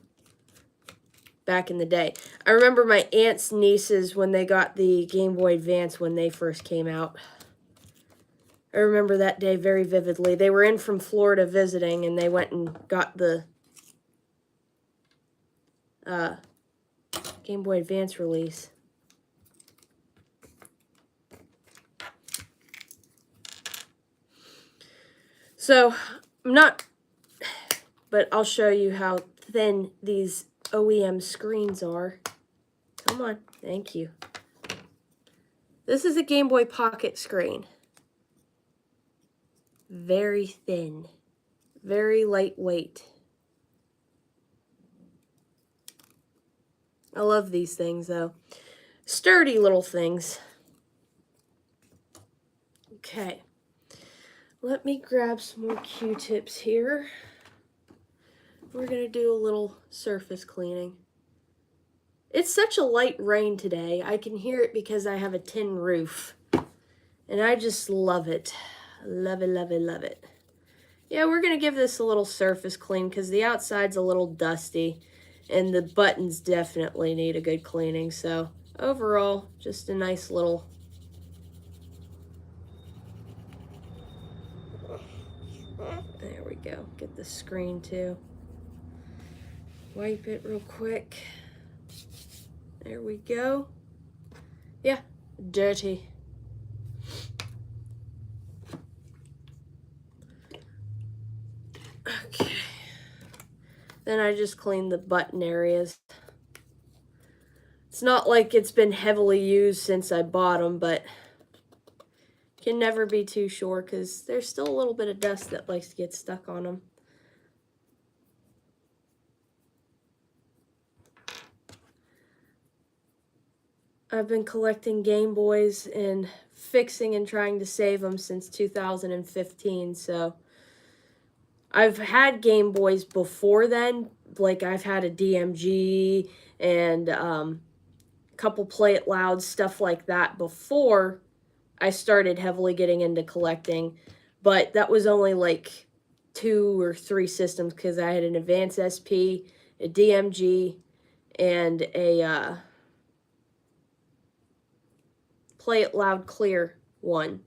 S1: back in the day. I remember my aunt's nieces when they got the Game Boy Advance when they first came out. I remember that day very vividly. They were in from Florida visiting, and they went and got the Game Boy Advance release. So, but I'll show you how thin these OEM screens are. Come on, thank you. This is a Game Boy Pocket screen. Very thin, very lightweight. I love these things though. Sturdy little things. Okay. Let me grab some more Q-tips here. We're going to do a little surface cleaning. It's such a light rain today. I can hear it because I have a tin roof. And I just love it. Love it, love it, love it. Yeah, we're going to give this a little surface clean because the outside's a little dusty. And the buttons definitely need a good cleaning. So overall, just a nice little... There we go. Get the screen too. Wipe it real quick. There we go. Yeah, dirty. Okay. Then I just clean the button areas. It's not like it's been heavily used since I bought them, but you Can never be too sure because there's still a little bit of dust that likes to get stuck on them. I've been collecting Game Boys and fixing and trying to save them since 2015, so I've had Game Boys before then. Like, I've had a DMG and a couple Play It Loud, stuff like that before I started heavily getting into collecting, but that was only like 2 or 3 systems because I had an Advance SP, a DMG, and a Play It Loud Clear one.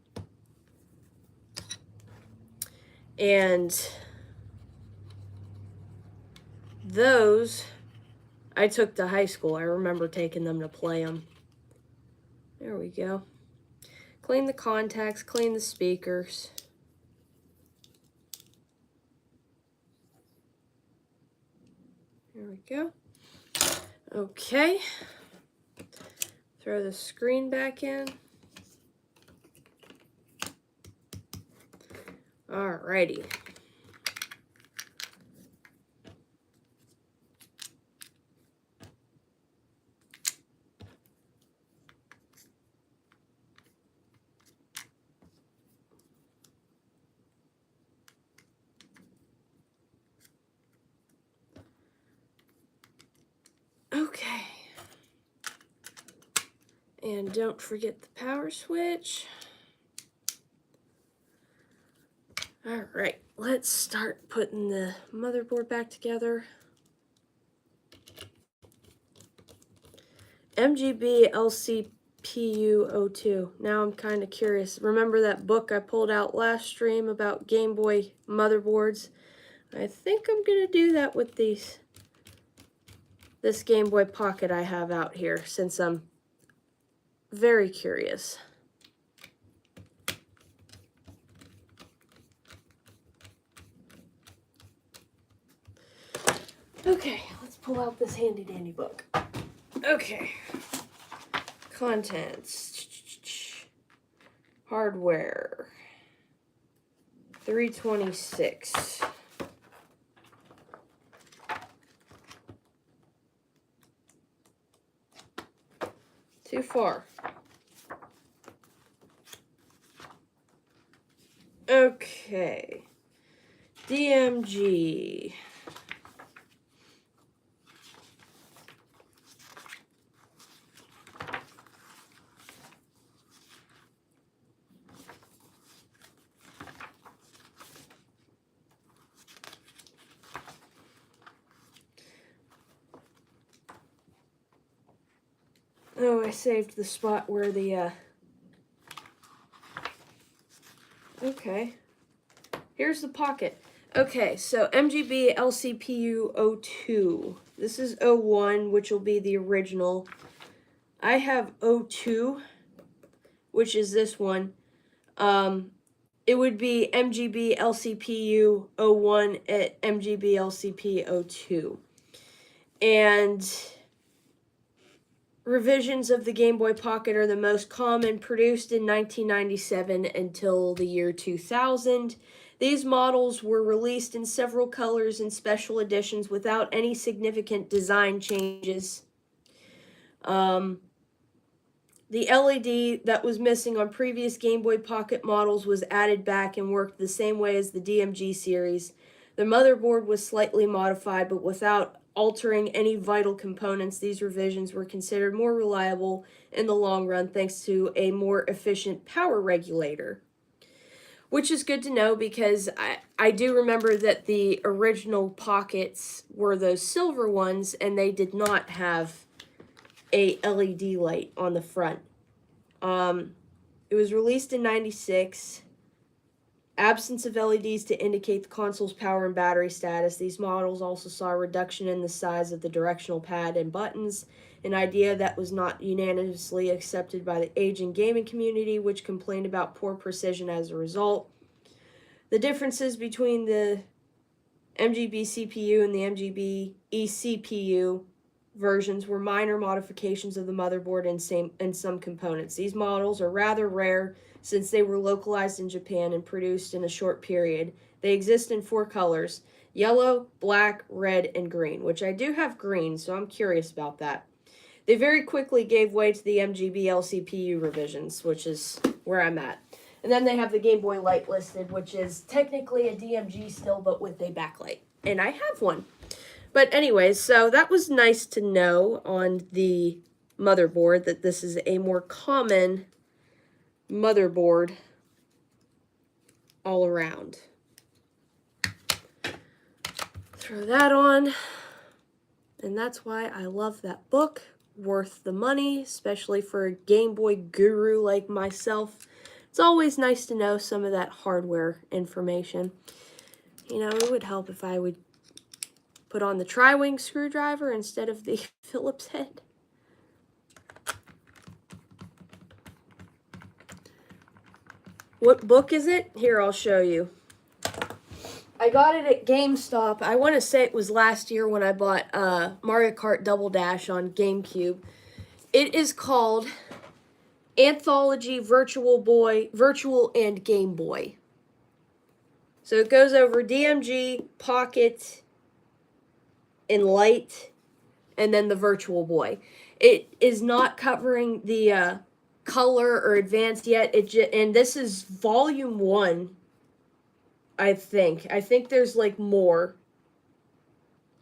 S1: And those I took to high school. I remember taking them to play them. There we go. Clean the contacts, clean the speakers. There we go. Okay. Throw the screen back in. Alrighty. Okay. And don't forget the power switch. Alright, let's start putting the motherboard back together. MGB LCPU02. Now I'm kind of curious. Remember that book I pulled out last stream about Game Boy motherboards? I think I'm going to do that with this Game Boy Pocket I have out here, since I'm very curious. Okay, let's pull out this handy dandy book. Okay. Contents. Hardware. 326. Too far. Okay. DMG. Oh, I saved the spot where the, okay. Here's the pocket. Okay, so MGB LCPU02. This is 01, which will be the original. I have 02, which is this one. It would be MGB LCPU01 at MGB LCP02. And revisions of the Game Boy Pocket are the most common, produced in 1997 until the year 2000. These models were released in several colors and special editions without any significant design changes. The LED that was missing on previous Game Boy Pocket models was added back and worked the same way as the DMG series. The motherboard was slightly modified, but without altering any vital components. These revisions were considered more reliable in the long run thanks to a more efficient power regulator. Which is good to know, because I do remember that the original Pockets were those silver ones and they did not have a LED light on the front. It was released in 96. Absence of LEDs to indicate the console's power and battery status. These models also saw a reduction in the size of the directional pad and buttons, an idea that was not unanimously accepted by the aging gaming community, which complained about poor precision as a result. The differences between the MGB CPU and the MGB eCPU versions were minor modifications of the motherboard and some components. These models are rather rare since they were localized in Japan and produced in a short period. They exist in 4 colors: yellow, black, red, and green, which I do have green, so I'm curious about that. They very quickly gave way to the MGB LCPU revisions, which is where I'm at. And then they have the Game Boy Light listed, which is technically a DMG still, but with a backlight. And I have one. But anyways, so that was nice to know on the motherboard that this is a more common motherboard all around. Throw that on. And that's why I love that book. Worth the money, especially for a Game Boy guru like myself. It's always nice to know some of that hardware information. You know, it would help if I would put on the tri-wing screwdriver instead of the Phillips head. What book is it? Here, I'll show you. I got it at GameStop. I want to say it was last year when I bought Mario Kart Double Dash on GameCube. It is called Anthology Virtual and Game Boy. So it goes over DMG, Pocket, and Light, and then the Virtual Boy. It is not covering the color or advanced yet. And this is volume 1, I think. I think there's like more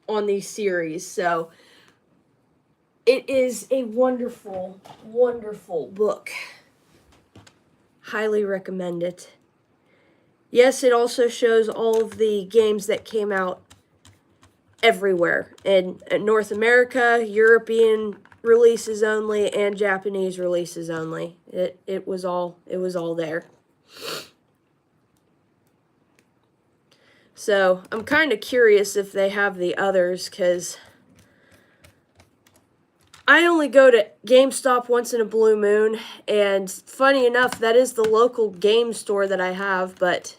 S1: on these series. So it is a wonderful, wonderful book. Highly recommend it. Yes, it also shows all of the games that came out everywhere. In North America, European releases only, and Japanese releases only. It was all there. So, I'm kind of curious if they have the others, because I only go to GameStop once in a blue moon, and funny enough, that is the local game store that I have, but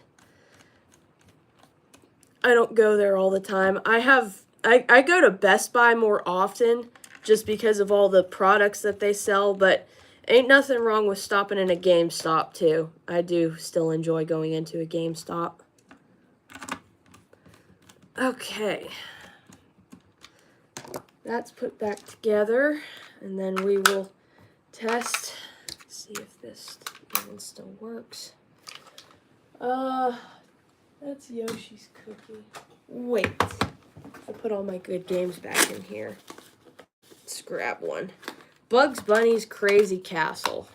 S1: I don't go there all the time. I go to Best Buy more often just because of all the products that they sell, but ain't nothing wrong with stopping in a GameStop too. I do still enjoy going into a GameStop. Okay. That's put back together, and then we will test, see if this even still works. That's Yoshi's Cookie. Wait, I put all my good games back in here. Let's grab one. Bugs Bunny's Crazy Castle.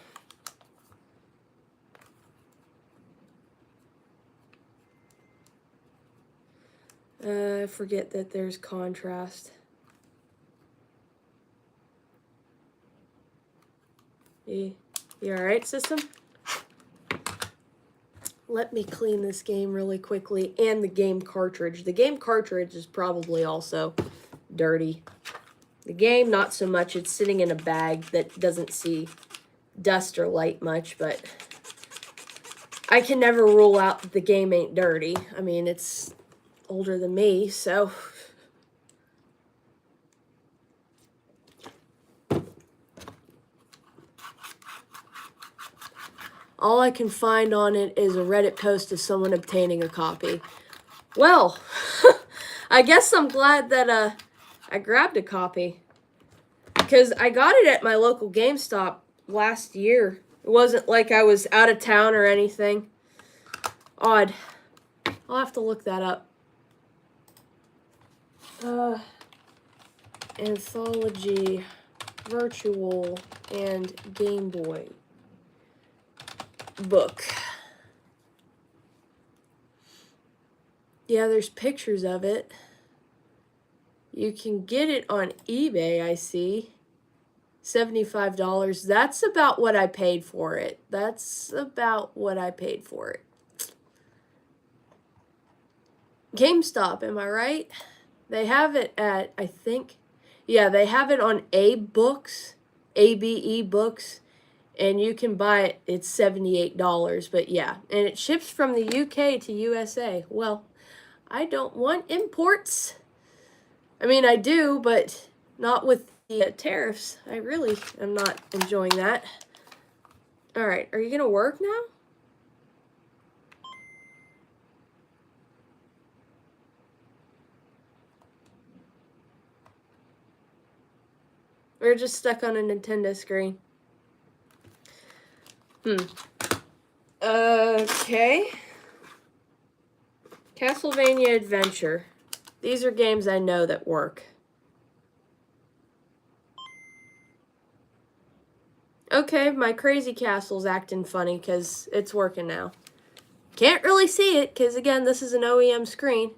S1: I forget that there's contrast. You alright, system? Let me clean this game really quickly, and the game cartridge. The game cartridge is probably also dirty. The game, not so much. It's sitting in a bag that doesn't see dust or light much, but I can never rule out that the game ain't dirty. I mean, it's older than me, so all I can find on it is a Reddit post of someone obtaining a copy. Well, I guess I'm glad that I grabbed a copy, because I got it at my local GameStop last year. It wasn't like I was out of town or anything. Odd. I'll have to look that up. Anthology, Virtual, and Game Boy book. Yeah, there's pictures of it. You can get it on eBay, I see. $75. That's about what I paid for it. GameStop, am I right? They have it at, I think, yeah, they have it on ABE Books, and you can buy it. It's $78, but yeah, and it ships from the UK to USA. Well, I don't want imports. I mean, I do, but Not with the tariffs. I really am not enjoying that. Alright, are you going to work now? We're just stuck on a Nintendo screen. Okay. Castlevania Adventure. These are games I know that work. Okay, my crazy castle's acting funny because it's working now. Can't really see it because, again, this is an OEM screen.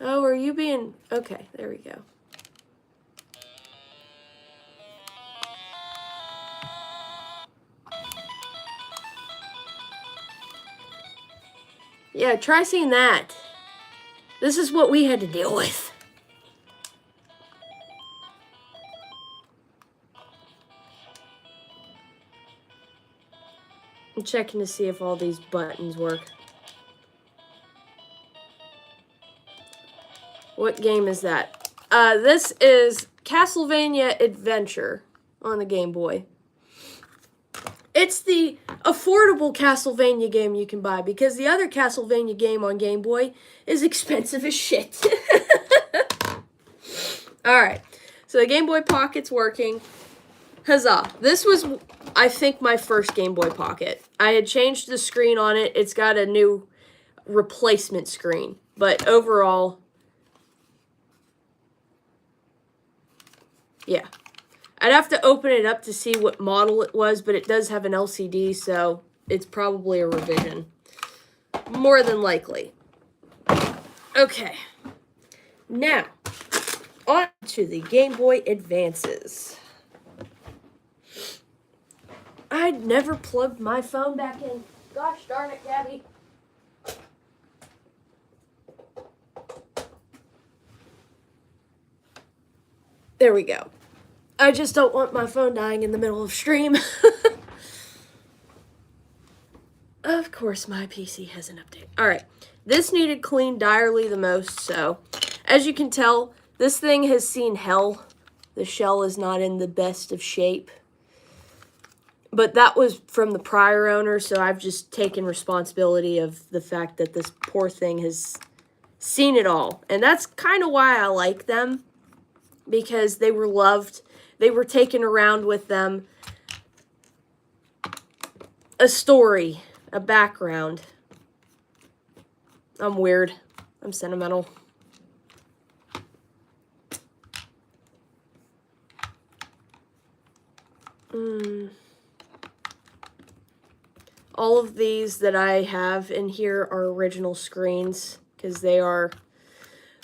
S1: Oh, are you being... Okay, there we go. Yeah, try seeing that. This is what we had to deal with. I'm checking to see if all these buttons work. What game is that? This is Castlevania Adventure on the Game Boy. It's the affordable Castlevania game you can buy because the other Castlevania game on Game Boy is expensive as shit. Alright, so the Game Boy Pocket's working. Huzzah. This was, I think, my first Game Boy Pocket. I had changed the screen on it. It's got a new replacement screen. But overall, yeah. I'd have to open it up to see what model it was, but it does have an LCD, so it's probably a revision. More than likely. Okay. Now, on to the Game Boy Advances. I'd never plugged my phone back in. Gosh darn it, Gabby. There we go. I just don't want my phone dying in the middle of stream. Of course, my PC has an update. Alright, this needed cleaned direly the most, so as you can tell, this thing has seen hell. The shell is not in the best of shape. But that was from the prior owner, so I've just taken responsibility of the fact that this poor thing has seen it all. And that's kind of why I like them, because they were loved. They were taken around with them. A story, a background. I'm weird. I'm sentimental. All of these that I have in here are original screens because they are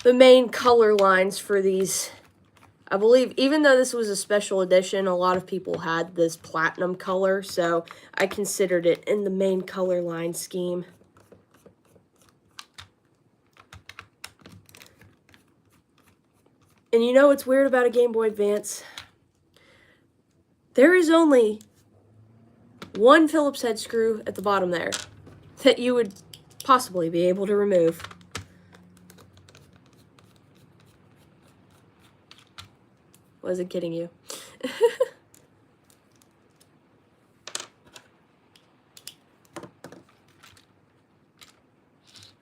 S1: the main color lines for these. I believe, even though this was a special edition, a lot of people had this platinum color, so I considered it in the main color line scheme. And you know what's weird about a Game Boy Advance? There is only one Phillips head screw at the bottom there that you would possibly be able to remove. Wasn't kidding you.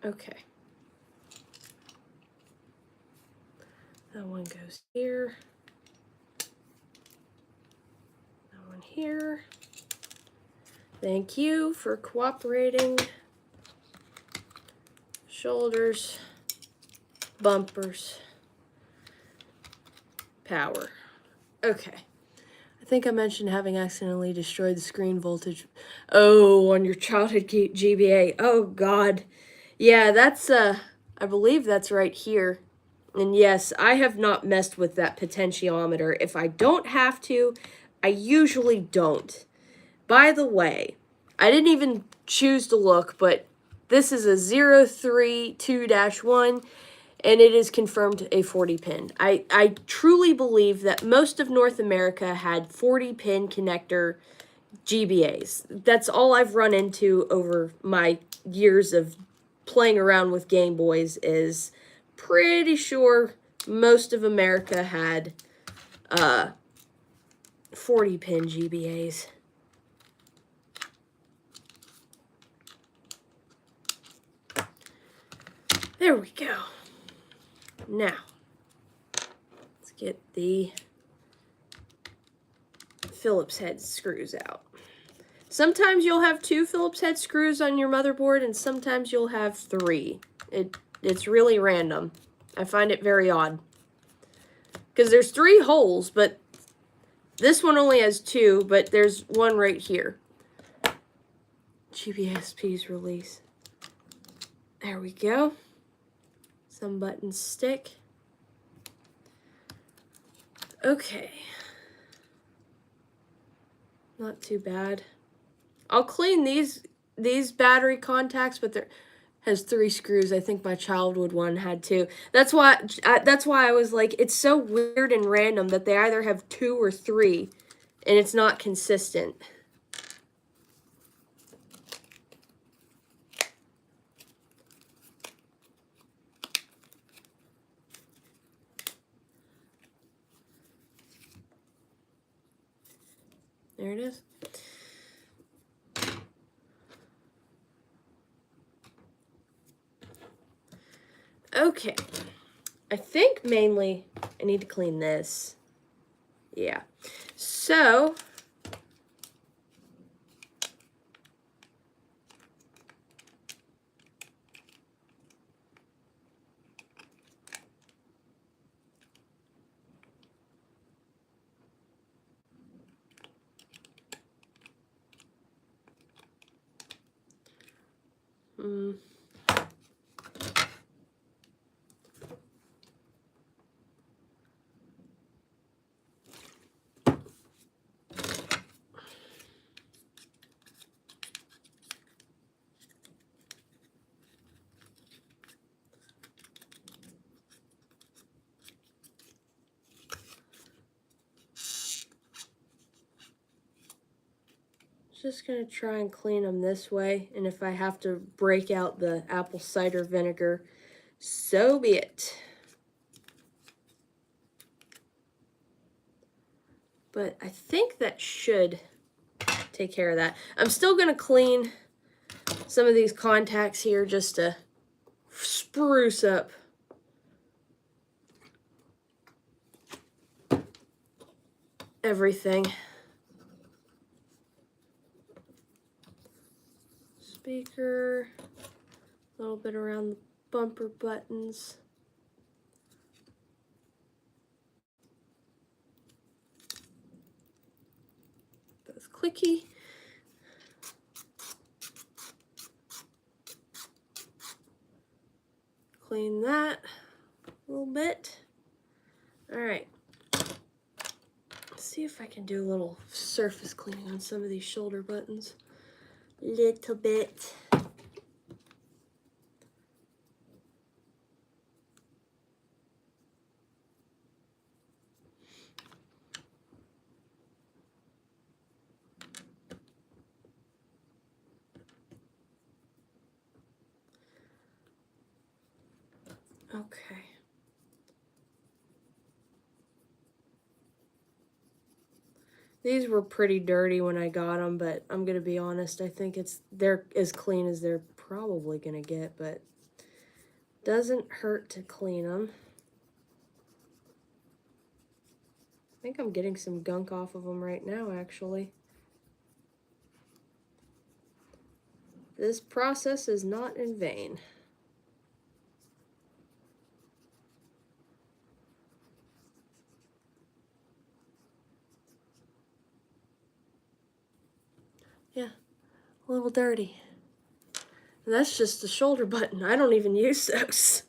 S1: Okay. That one goes here. That one here. Thank you for cooperating. Shoulders, bumpers, power. Okay. I think I mentioned having accidentally destroyed the screen voltage. Oh, on your childhood GBA. Oh, God. Yeah, that's, I believe that's right here. And yes, I have not messed with that potentiometer. If I don't have to, I usually don't. By the way, I didn't even choose to look, but this is a 032-1, and it is confirmed a 40-pin. I truly believe that most of North America had 40-pin connector GBAs. That's all I've run into over my years of playing around with Game Boys is pretty sure most of America had 40-pin GBAs. There we go. Now, let's get the Phillips head screws out. Sometimes you'll have 2 Phillips head screws on your motherboard, and sometimes you'll have 3. It's really random. I find it very odd. Because there's 3 holes, but this one only has 2, but there's one right here. GBSP's release. There we go. Some buttons stick. Okay. Not too bad. I'll clean these battery contacts, but there has 3 screws. I think my childhood one had 2. That's why I was like, it's so weird and random that they either have 2 or 3, and it's not consistent. There it is. Okay. I think mainly I need to clean this. Yeah. So, just going to try and clean them this way, and if I have to break out the apple cider vinegar, so be it. But I think that should take care of that. I'm still going to clean some of these contacts here just to spruce up everything. Speaker, a little bit around the bumper buttons. Both clicky. Clean that a little bit. All right. Let's see if I can do a little surface cleaning on some of these shoulder buttons. Little bit. Okay. These were pretty dirty when I got them, but I'm going to be honest, I think they're as clean as they're probably going to get, but doesn't hurt to clean them. I think I'm getting some gunk off of them right now, actually. This process is not in vain. Yeah, a little dirty. And that's just the shoulder button. I don't even use those.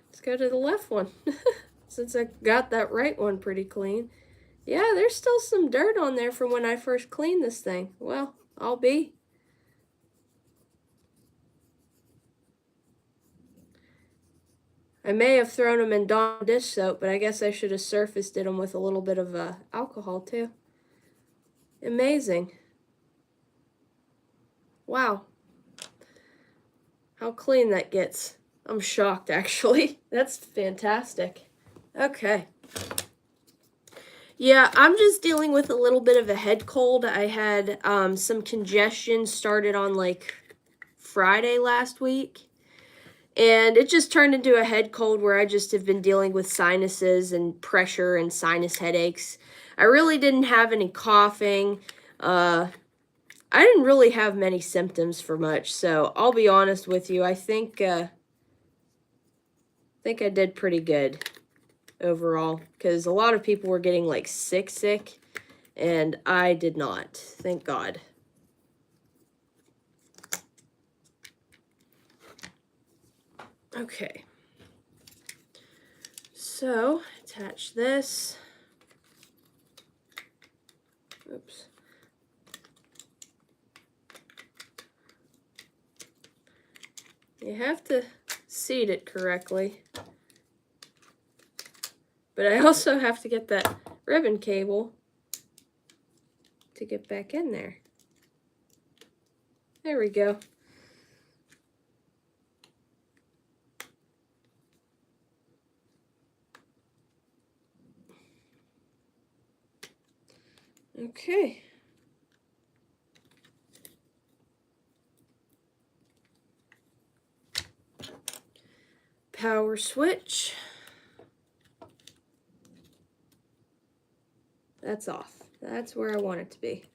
S1: Let's go to the left one. Since I got that right one pretty clean. Yeah, there's still some dirt on there from when I first cleaned this thing. Well, I'll be. I may have thrown them in Dawn dish soap, but I guess I should have surfaced them with a little bit of alcohol too. Amazing. Wow. How clean that gets. I'm shocked, actually. That's fantastic. Okay. Yeah, I'm just dealing with a little bit of a head cold. I had some congestion started on like Friday last week. And it just turned into a head cold where I just have been dealing with sinuses and pressure and sinus headaches. I really didn't have any coughing. I didn't really have many symptoms for much, so I'll be honest with you. I think I did pretty good overall, because a lot of people were getting like sick, and I did not. Thank God. Okay. So, attach this. Oops. You have to seat it correctly. But I also have to get that ribbon cable to get back in there. There we go. Okay. Power switch. That's off. That's where I want it to be.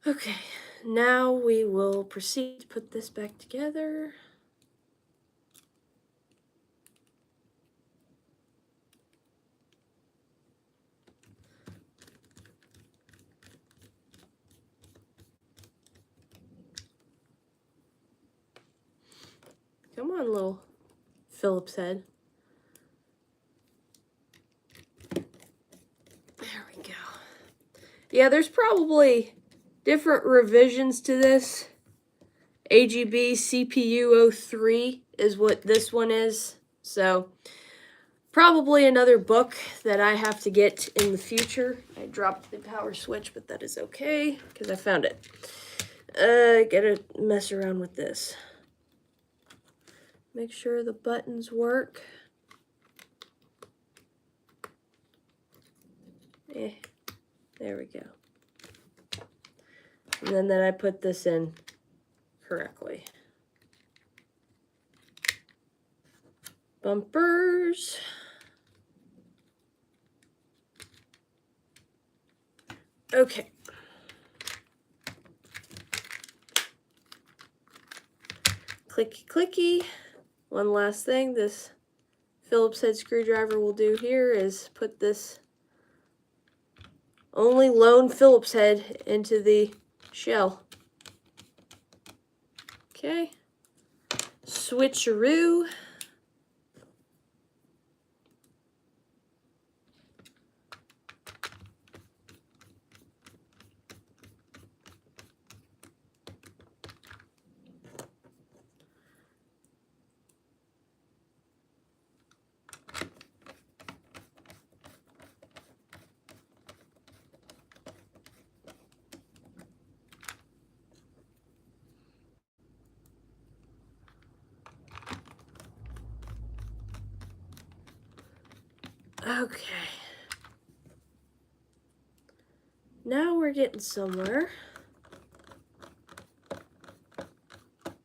S1: Okay, now we will proceed to put this back together. Come on, little Phillips head. There we go. Yeah, there's probably different revisions to this. AGB CPU 03 is what this one is. So, probably another book that I have to get in the future. I dropped the power switch, but that is okay, because I found it. Gotta mess around with this. Make sure the buttons work. There we go. And then I put this in correctly. Bumpers. Okay. Clicky clicky. One last thing this Phillips head screwdriver will do here is put this only lone Phillips head into the shell. Okay. Switcheroo. Okay. Now we're getting somewhere. At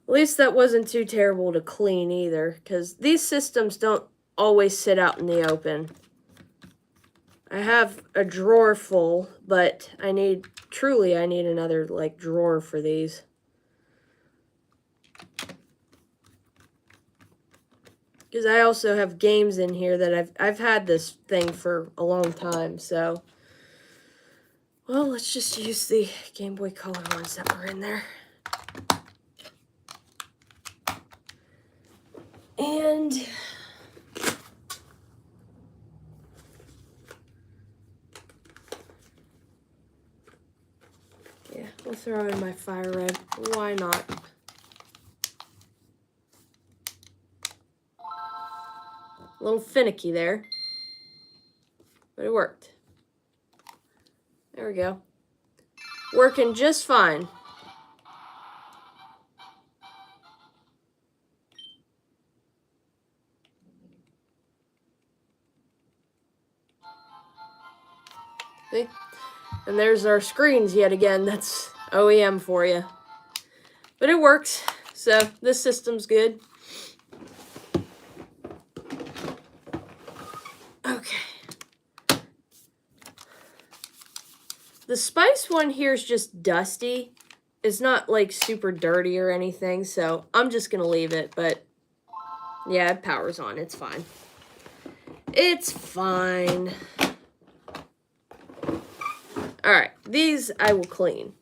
S1: least that wasn't too terrible to clean either, because these systems don't always sit out in the open. I have a drawer full, but I need another like drawer for these. Because I also have games in here that I've had this thing for a long time, so well, let's just use the Game Boy Color ones that were in there. And throw in my fire red. Why not? A little finicky there, but it worked. There we go. Working just fine. See? And there's our screens yet again. That's OEM for you. But it works. So this system's good. Okay. The spice one here is just dusty. It's not like super dirty or anything, so I'm just gonna leave it, but yeah, it powers on. It's fine. It's fine. Alright, these I will clean.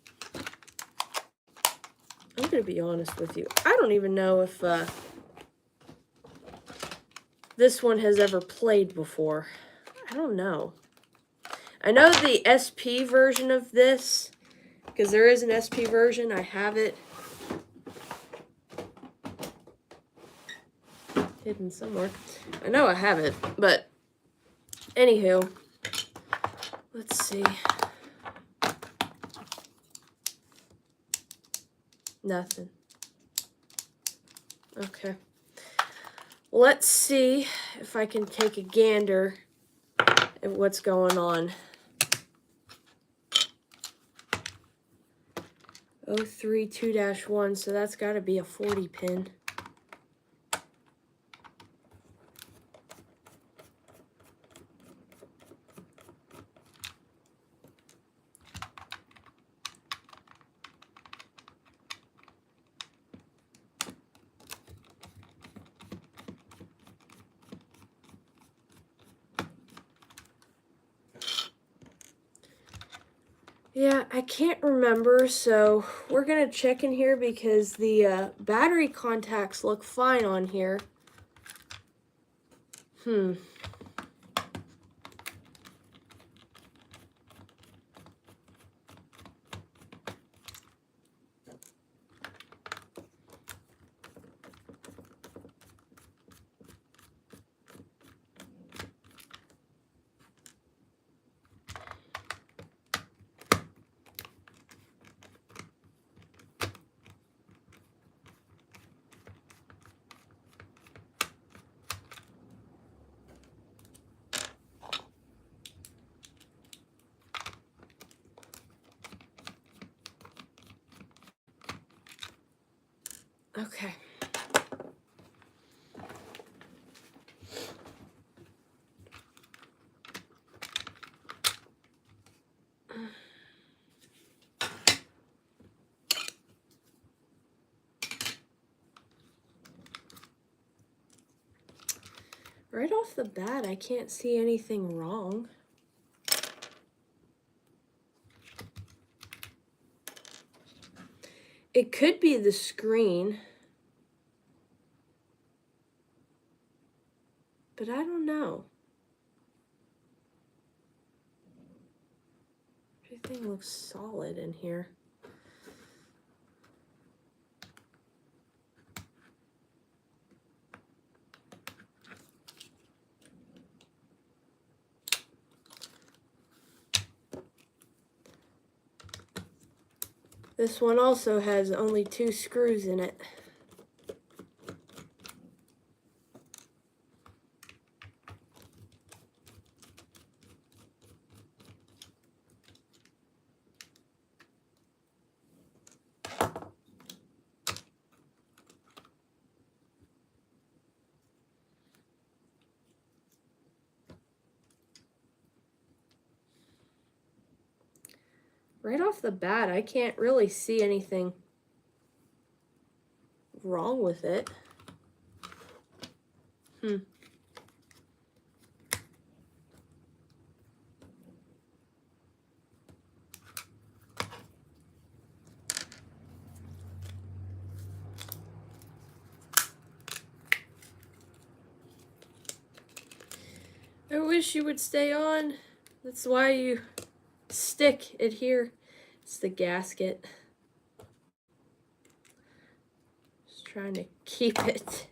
S1: I'm gonna be honest with you. I don't even know if this one has ever played before. I don't know. I know the SP version of this, because there is an SP version. I have it hidden somewhere. I know I have it, but anywho, let's see. Nothing. Okay. Let's see if I can take a gander at what's going on. 032-1, so that's got to be a 40 pin. Yeah, I can't remember, so we're going to check in here because the battery contacts look fine on here. Okay. Right off the bat, I can't see anything wrong. It could be the screen, but I don't know. Everything looks solid in here. This one also has only 2 screws in it. Right off the bat, I can't really see anything wrong with it. I wish you would stay on. That's why you stick it here. It's the gasket. trying to keep it.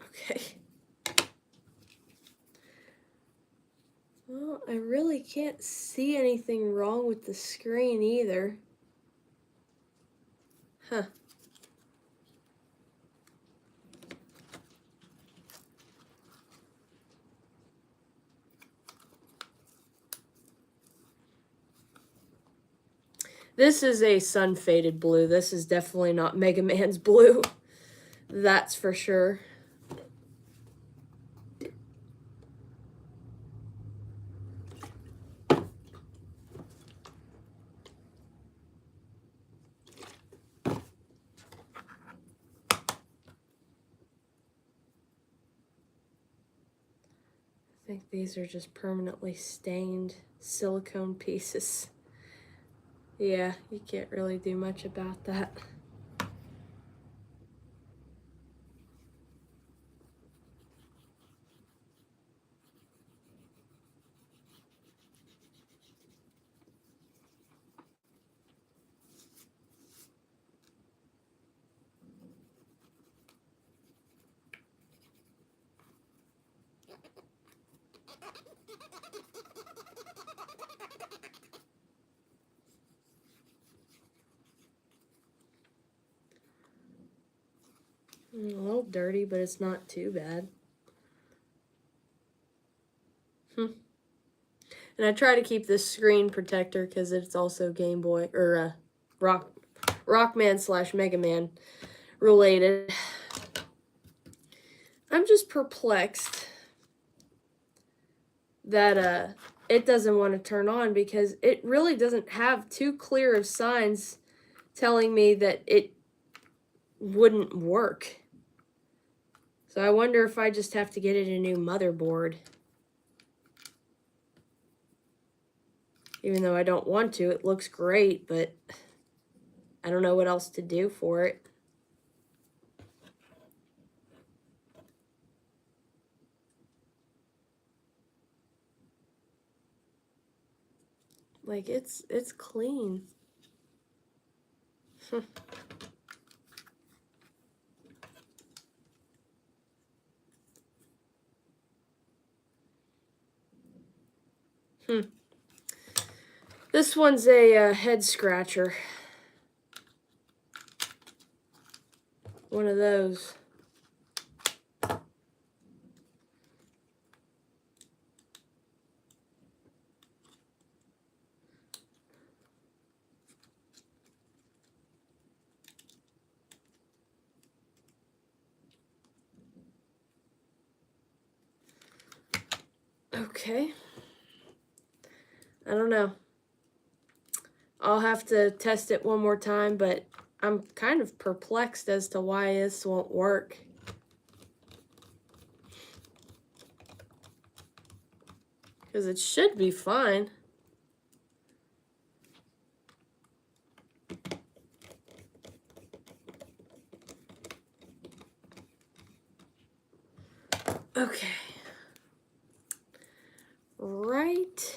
S1: Okay. Well, I really can't see anything wrong with the screen either. Huh. This is a sun-faded blue. This is definitely not Mega Man's blue. That's for sure. I think these are just permanently stained silicone pieces. Yeah, you can't really do much about that. A little dirty, but it's not too bad. And I try to keep this screen protector because it's also Game Boy or Rockman / Mega Man related. I'm just perplexed that it doesn't want to turn on because it really doesn't have too clear of signs telling me that it wouldn't work. So I wonder if I just have to get it a new motherboard. Even though I don't want to, it looks great, but I don't know what else to do for it. Like, it's clean. This one's a head scratcher. One of those. Okay. I don't know. I'll have to test it one more time, but I'm kind of perplexed as to why this won't work. Because it should be fine. Okay. Right.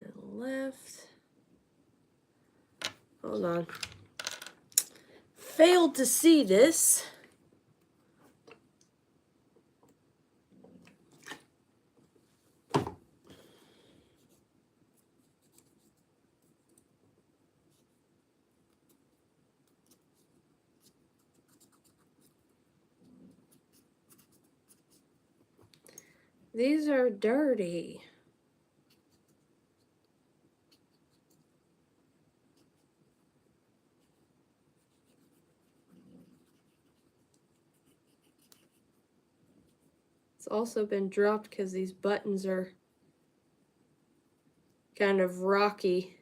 S1: And left. Hold on. Failed to see this. These are dirty. It's also been dropped because these buttons are kind of rocky.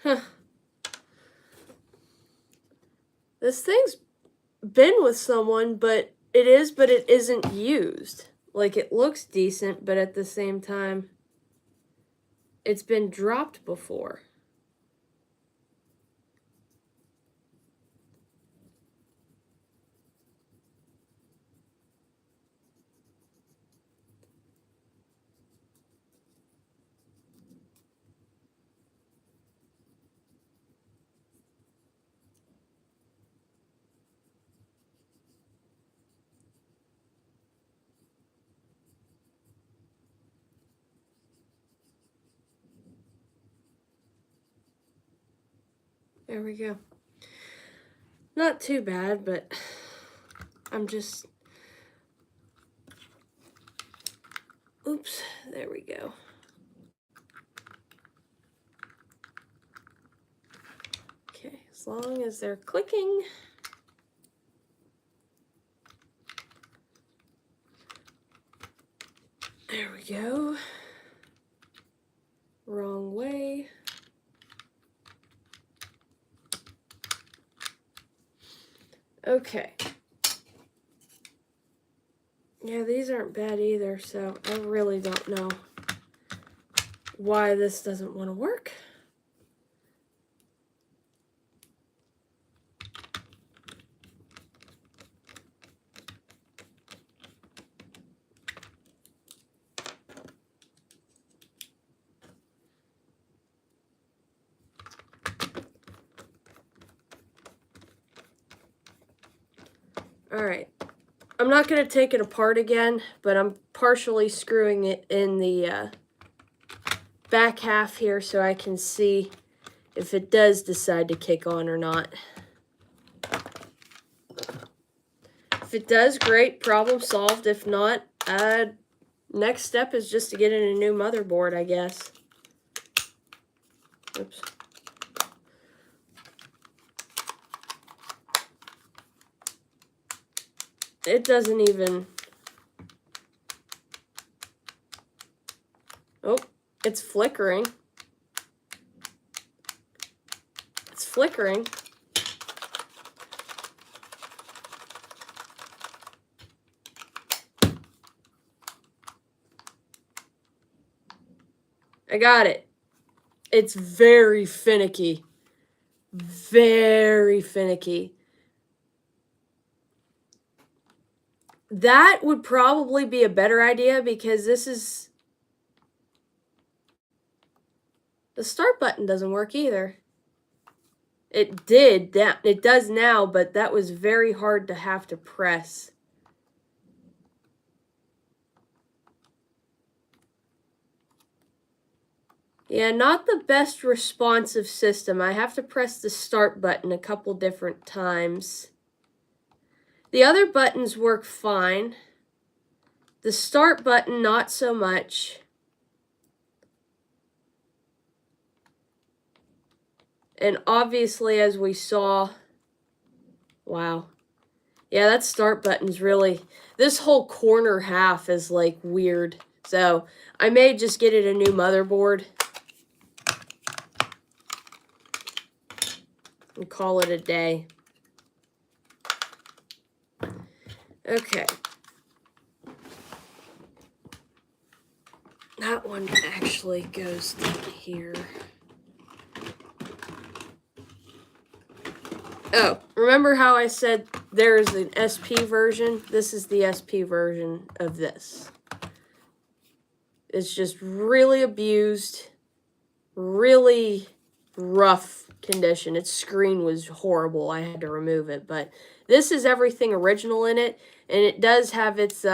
S1: Huh. This thing's been with someone, but it isn't used. Like, it looks decent, but at the same time, it's been dropped before. There we go. Not too bad, but I'm just... Oops, there we go. Okay, as long as they're clicking. There we go. Wrong way. Okay. Yeah, these aren't bad either, so I really don't know why this doesn't want to work. Alright, I'm not going to take it apart again, but I'm partially screwing it in the back half here so I can see if it does decide to kick on or not. If it does, great, problem solved. If not, next step is just to get in a new motherboard, I guess. Oops. It doesn't even... Oh, it's flickering. It's flickering. I got it. It's very finicky. Very finicky. That would probably be a better idea because this is... The start button doesn't work either. It did. It does now, but that was very hard to have to press. Yeah, not the best responsive system. I have to press the start button a couple different times. The other buttons work fine. The start button, not so much. And obviously, as we saw, wow. Yeah, that start button's really, this whole corner half is like weird. So I may just get it a new motherboard and call it a day. Okay. That one actually goes down here. Oh, remember how I said there's an SP version? This is the SP version of this. It's just really abused, really rough condition. Its screen was horrible. I had to remove it, but this is everything original in it, and it does have its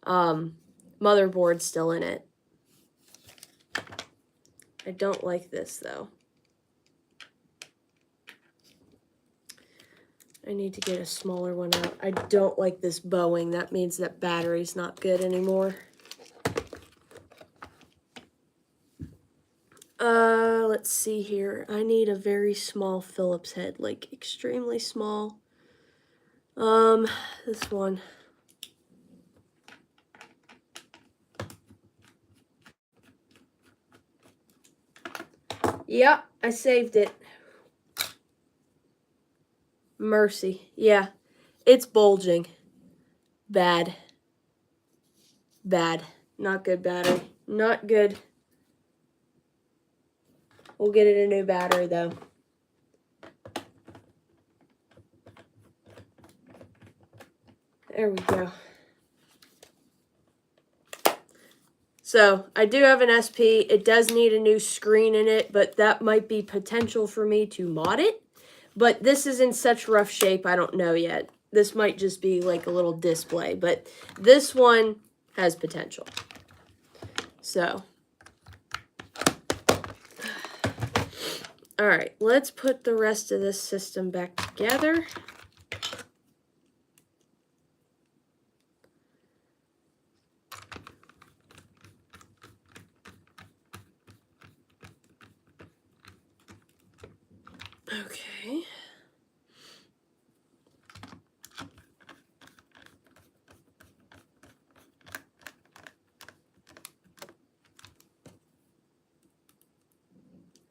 S1: motherboard still in it. I don't like this though. I need to get a smaller one out. I don't like this bowing. That means that battery's not good anymore. Let's see here. I need a very small Phillips head, like extremely small. This one. Yeah, I saved it. Mercy. Yeah, it's bulging. Bad. Bad. Not good battery. Not good. We'll get it a new battery though. There we go. So, I do have an SP. It does need a new screen in it, but that might be potential for me to mod it. But this is in such rough shape, I don't know yet. This might just be like a little display, but this one has potential. So, all right, let's put the rest of this system back together. Okay.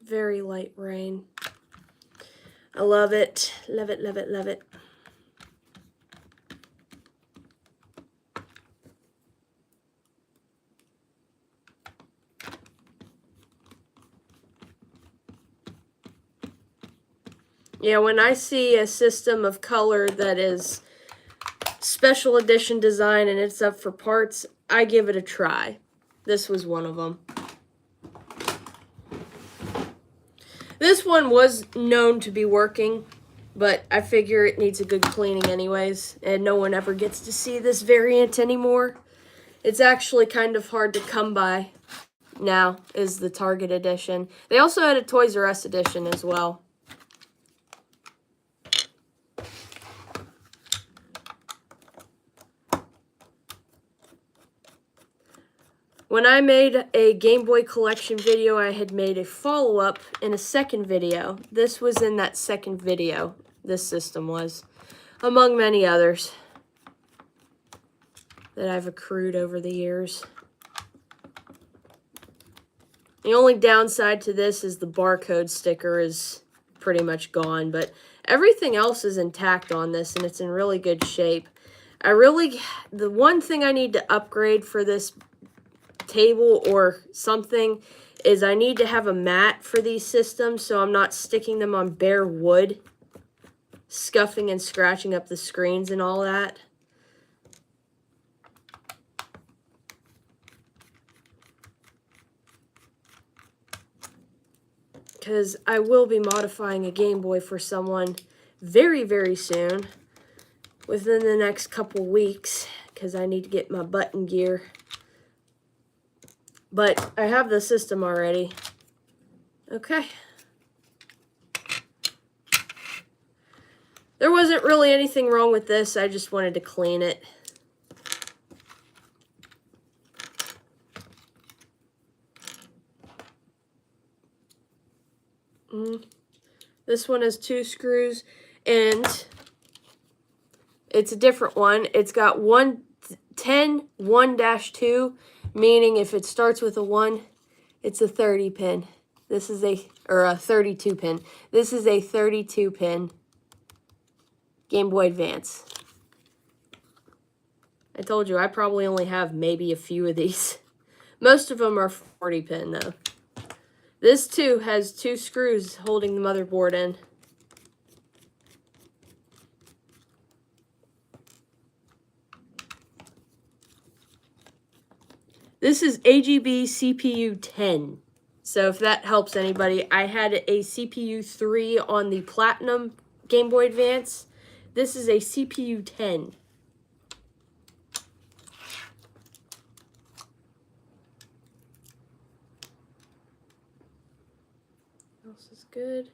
S1: Very light rain. I love it. Love it, love it, love it. Yeah, when I see a system of color that is special edition design and it's up for parts, I give it a try. This was one of them. This one was known to be working, but I figure it needs a good cleaning anyways, and no one ever gets to see this variant anymore. It's actually kind of hard to come by now, is the Target edition. They also had a Toys R Us edition as well. When I made a Game Boy collection video, I had made a follow-up in a second video. This was in that second video, this system was, among many others that I've accrued over the years. The only downside to this is the barcode sticker is pretty much gone, but everything else is intact on this, and it's in really good shape. The one thing I need to upgrade for this table or something is I need to have a mat for these systems so I'm not sticking them on bare wood, scuffing and scratching up the screens and all that. Because I will be modifying a Game Boy for someone very, very soon, within the next couple weeks, because I need to get my button gear. But I have the system already. Okay. There wasn't really anything wrong with this. I just wanted to clean it. This one has 2 screws, and it's a different one. It's got 1-2, meaning if it starts with a 1, it's a 30 pin. This is a 32 pin. This is a 32 pin Game Boy Advance. I told you I probably only have maybe a few of these. Most of them are 40 pin though. This too has 2 screws holding the motherboard in. This is AGB CPU 10. So if that helps anybody, I had a CPU 3 on the Platinum Game Boy Advance. This is a CPU 10. This is good.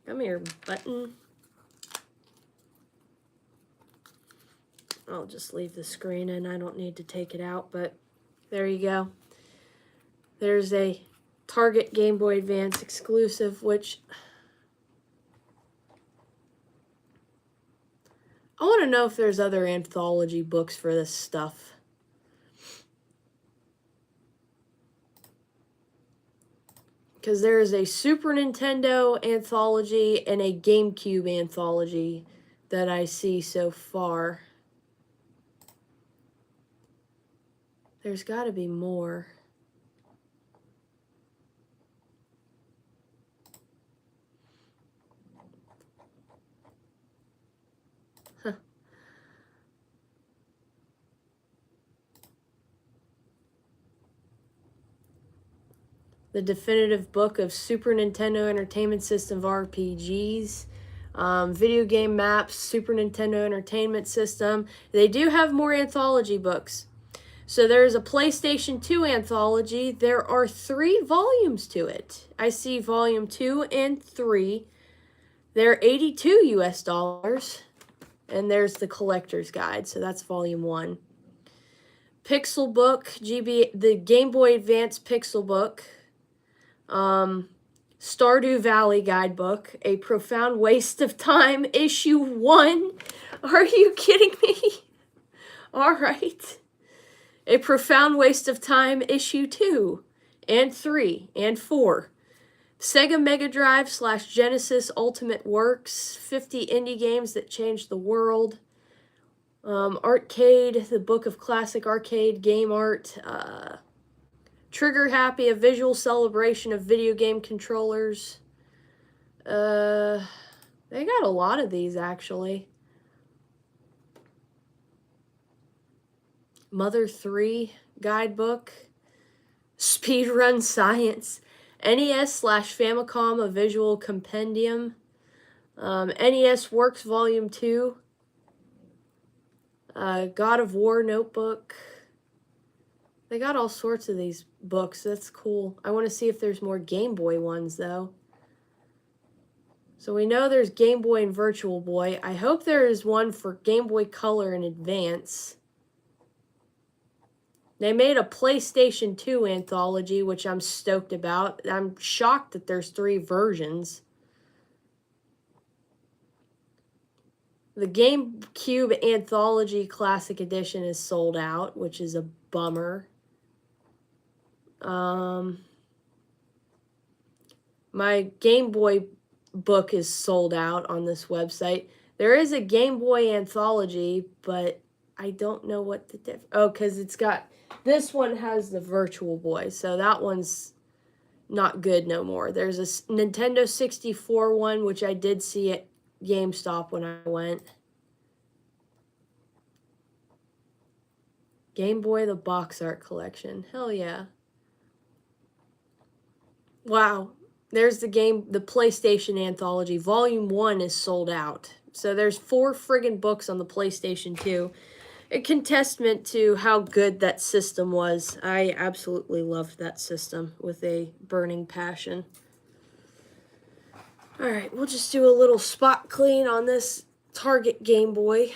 S1: Come here, button. I'll just leave the screen in. I don't need to take it out, but there you go. There's a Target Game Boy Advance exclusive, which I want to know if there's other anthology books for this stuff. Because there is a Super Nintendo anthology and a GameCube anthology that I see so far. There's got to be more. Huh. The definitive book of Super Nintendo Entertainment System RPGs. Video game maps, Super Nintendo Entertainment System. They do have more anthology books. So there's a PlayStation 2 anthology. There are 3 volumes to it. I see volume 2 and 3. They're $82 US. And there's the collector's guide. So that's volume 1. Pixel book, the Game Boy Advance Pixel book. Stardew Valley guidebook, A Profound Waste of Time, issue 1. Are you kidding me? All right. A Profound Waste of Time, issue 2 and 3 and 4. Sega Mega Drive / Genesis Ultimate Works, 50 indie games that changed the world. Arcade, the book of classic arcade game art. Trigger Happy, a visual celebration of video game controllers. They got a lot of these, actually. Mother 3 guidebook. Speedrun Science. NES / Famicom, a visual compendium. NES Works Volume 2. God of War notebook. They got all sorts of these books. That's cool. I want to see if there's more Game Boy ones, though. So we know there's Game Boy and Virtual Boy. I hope there is one for Game Boy Color in Advance. They made a PlayStation 2 anthology, which I'm stoked about. I'm shocked that there's 3 versions. The GameCube Anthology Classic Edition is sold out, which is a bummer. My Game Boy book is sold out on this website. There is a Game Boy anthology, but I don't know what the because it's got, this one has the Virtual Boy, so that one's not good no more. There's a Nintendo 64 one, which I did see at GameStop when I went. Game Boy, the box art collection. Hell yeah. Wow. There's the PlayStation anthology. Volume 1 is sold out. So there's 4 friggin' books on the PlayStation 2. A testament to how good that system was. I absolutely loved that system with a burning passion. Alright, we'll just do a little spot clean on this Target Game Boy.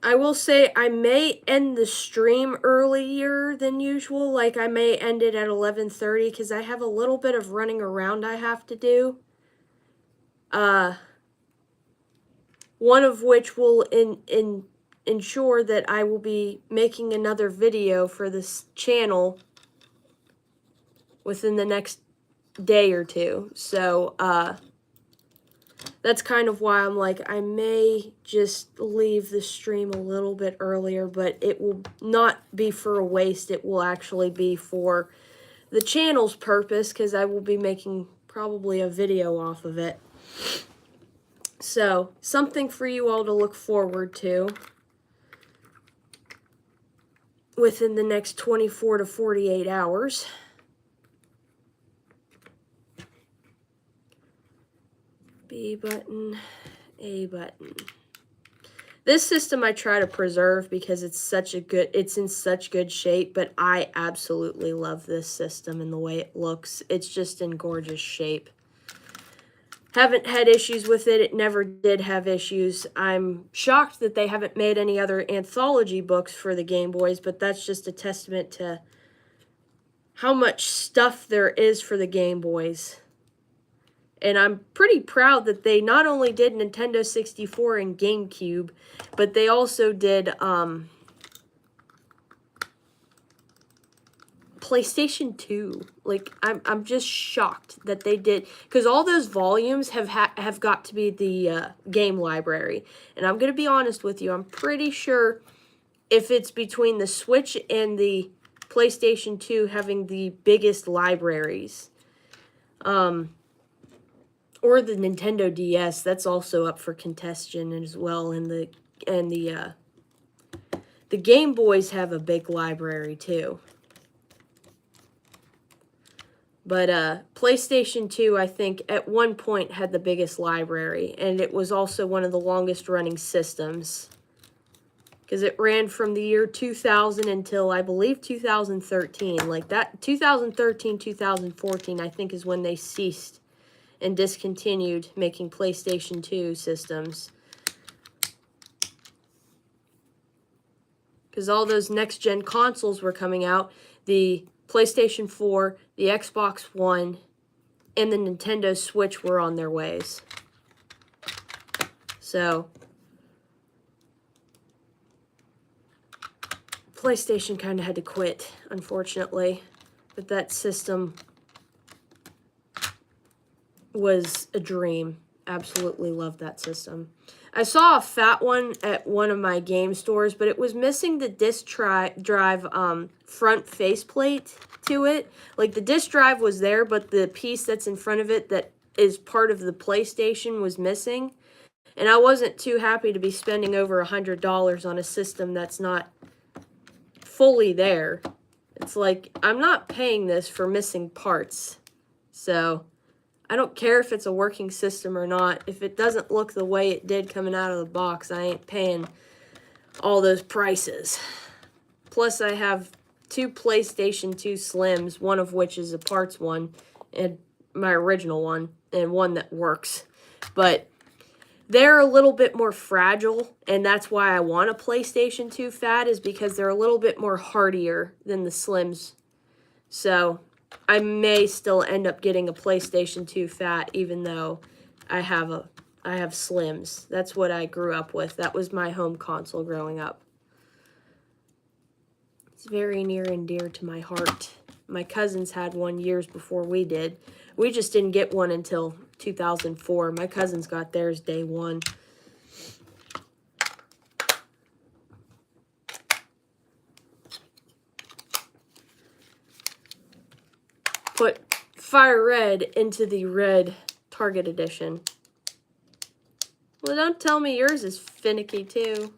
S1: I will say I may end the stream earlier than usual. Like I may end it at 11:30 because I have a little bit of running around I have to do. One of which will ensure that I will be making another video for this channel within the next day or 2. So, that's kind of why I'm like, I may just leave the stream a little bit earlier, but it will not be for a waste. It will actually be for the channel's purpose, because I will be making probably a video off of it. So, something for you all to look forward to within the next 24 to 48 hours. B button, A button. This system I try to preserve because it's in such good shape, but I absolutely love this system and the way it looks. It's just in gorgeous shape. Haven't had issues with it. It never did have issues. I'm shocked that they haven't made any other anthology books for the Game Boys, but that's just a testament to how much stuff there is for the Game Boys. And I'm pretty proud that they not only did Nintendo 64 and GameCube, but they also did PlayStation 2. Like, I'm just shocked that they did, because all those volumes have got to be the game library. And I'm going to be honest with you, I'm pretty sure if it's between the Switch and the PlayStation 2 having the biggest libraries, or the Nintendo DS, that's also up for contention as well. And the Game Boys have a big library too. But PlayStation 2, I think, at one point had the biggest library, and it was also one of the longest running systems, because it ran from the year 2000 until, I believe, 2013. Like that, 2013, 2014, I think, is when they ceased and discontinued making PlayStation 2 systems. Because all those next-gen consoles were coming out. The PlayStation 4, the Xbox One, and the Nintendo Switch were on their ways. So, PlayStation kind of had to quit, unfortunately. But that system was a dream. Absolutely loved that system. I saw a fat one at one of my game stores, but it was missing the disc drive front faceplate to it. Like, the disc drive was there, but the piece that's in front of it that is part of the PlayStation was missing. And I wasn't too happy to be spending over $100 on a system that's not fully there. It's like, I'm not paying this for missing parts. So I don't care if it's a working system or not. If it doesn't look the way it did coming out of the box, I ain't paying all those prices. Plus, I have 2 PlayStation 2 Slims, one of which is a parts one, and my original one, and one that works. But they're a little bit more fragile, and that's why I want a PlayStation 2 Fat, is because they're a little bit more hardier than the Slims. So I may still end up getting a PlayStation 2 Fat, even though I have Slims. That's what I grew up with. That was my home console growing up. It's very near and dear to my heart. My cousins had one years before we did. We just didn't get one until 2004. My cousins got theirs day one. Put Fire Red into the red Target edition. Well, don't tell me yours is finicky too.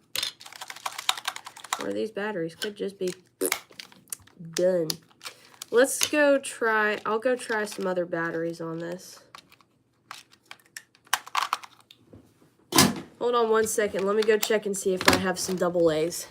S1: Or these batteries could just be done. Let's go try, I'll go try some other batteries on this. Hold on one second. Let me go check and see if I have some double A's.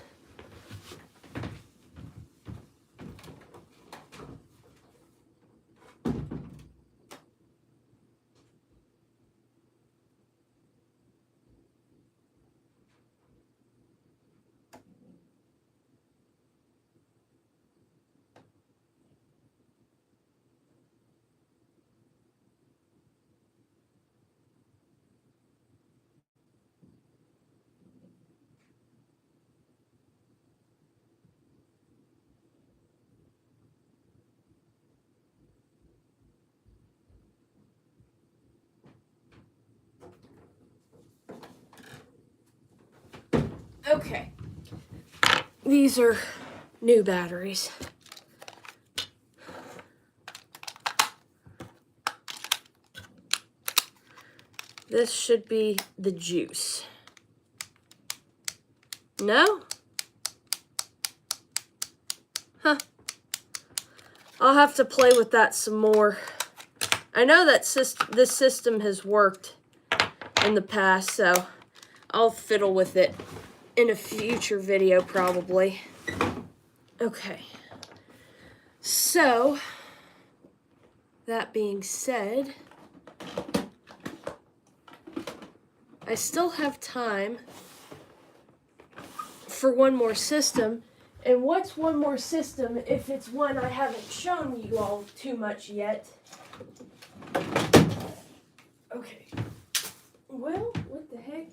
S1: Okay. These are new batteries. This should be the juice. No? Huh. I'll have to play with that some more. I know that this system has worked in the past, so I'll fiddle with it in a future video probably. Okay. So, that being said, I still have time for one more system. And what's one more system if it's one I haven't shown you all too much yet? Okay. Well, what the heck?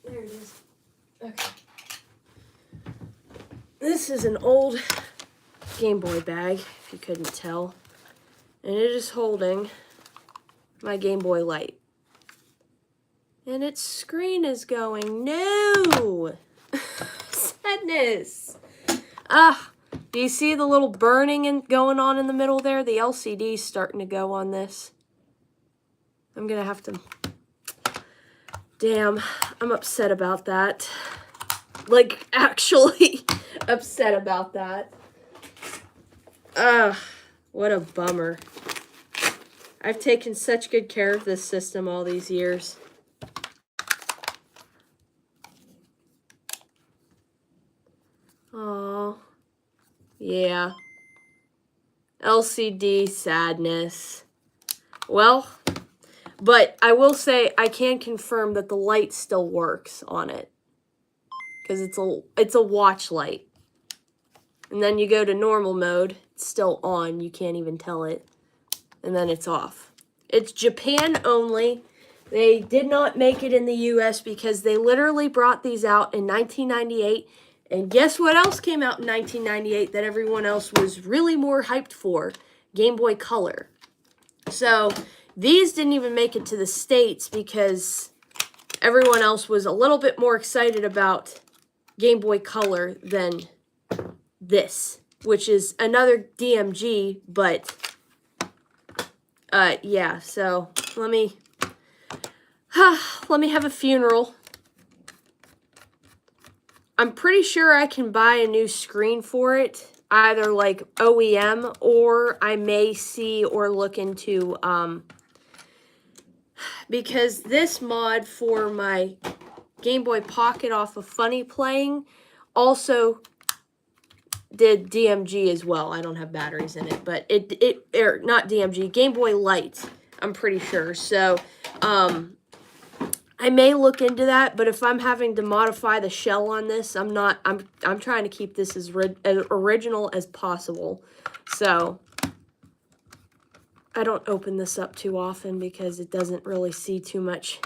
S1: There it is. Okay. This is an old Game Boy bag, if you couldn't tell. And it is holding my Game Boy Light. And its screen is going, no! Sadness! Do you see the little burning going on in the middle there? The LCD's starting to go on this. I'm gonna have to... Damn, I'm upset about that. Like, actually upset about that. What a bummer. I've taken such good care of this system all these years. Oh, yeah. LCD sadness. Well, but I will say I can confirm that the light still works on it. Because it's a watch light. And then you go to normal mode, it's still on, you can't even tell it. And then it's off. It's Japan only. They did not make it in the US because they literally brought these out in 1998. And guess what else came out in 1998 that everyone else was really more hyped for? Game Boy Color. So these didn't even make it to the States because everyone else was a little bit more excited about Game Boy Color than this, which is another DMG, but yeah, so let me have a funeral. I'm pretty sure I can buy a new screen for it, either like OEM, or I may see or look into, because this mod for my Game Boy Pocket off of Funny Playing also did DMG as well. I don't have batteries in it, but not DMG, Game Boy Light, I'm pretty sure. So, I may look into that, but if I'm having to modify the shell on this, I'm trying to keep this as original as possible. So, I don't open this up too often because it doesn't really see too much,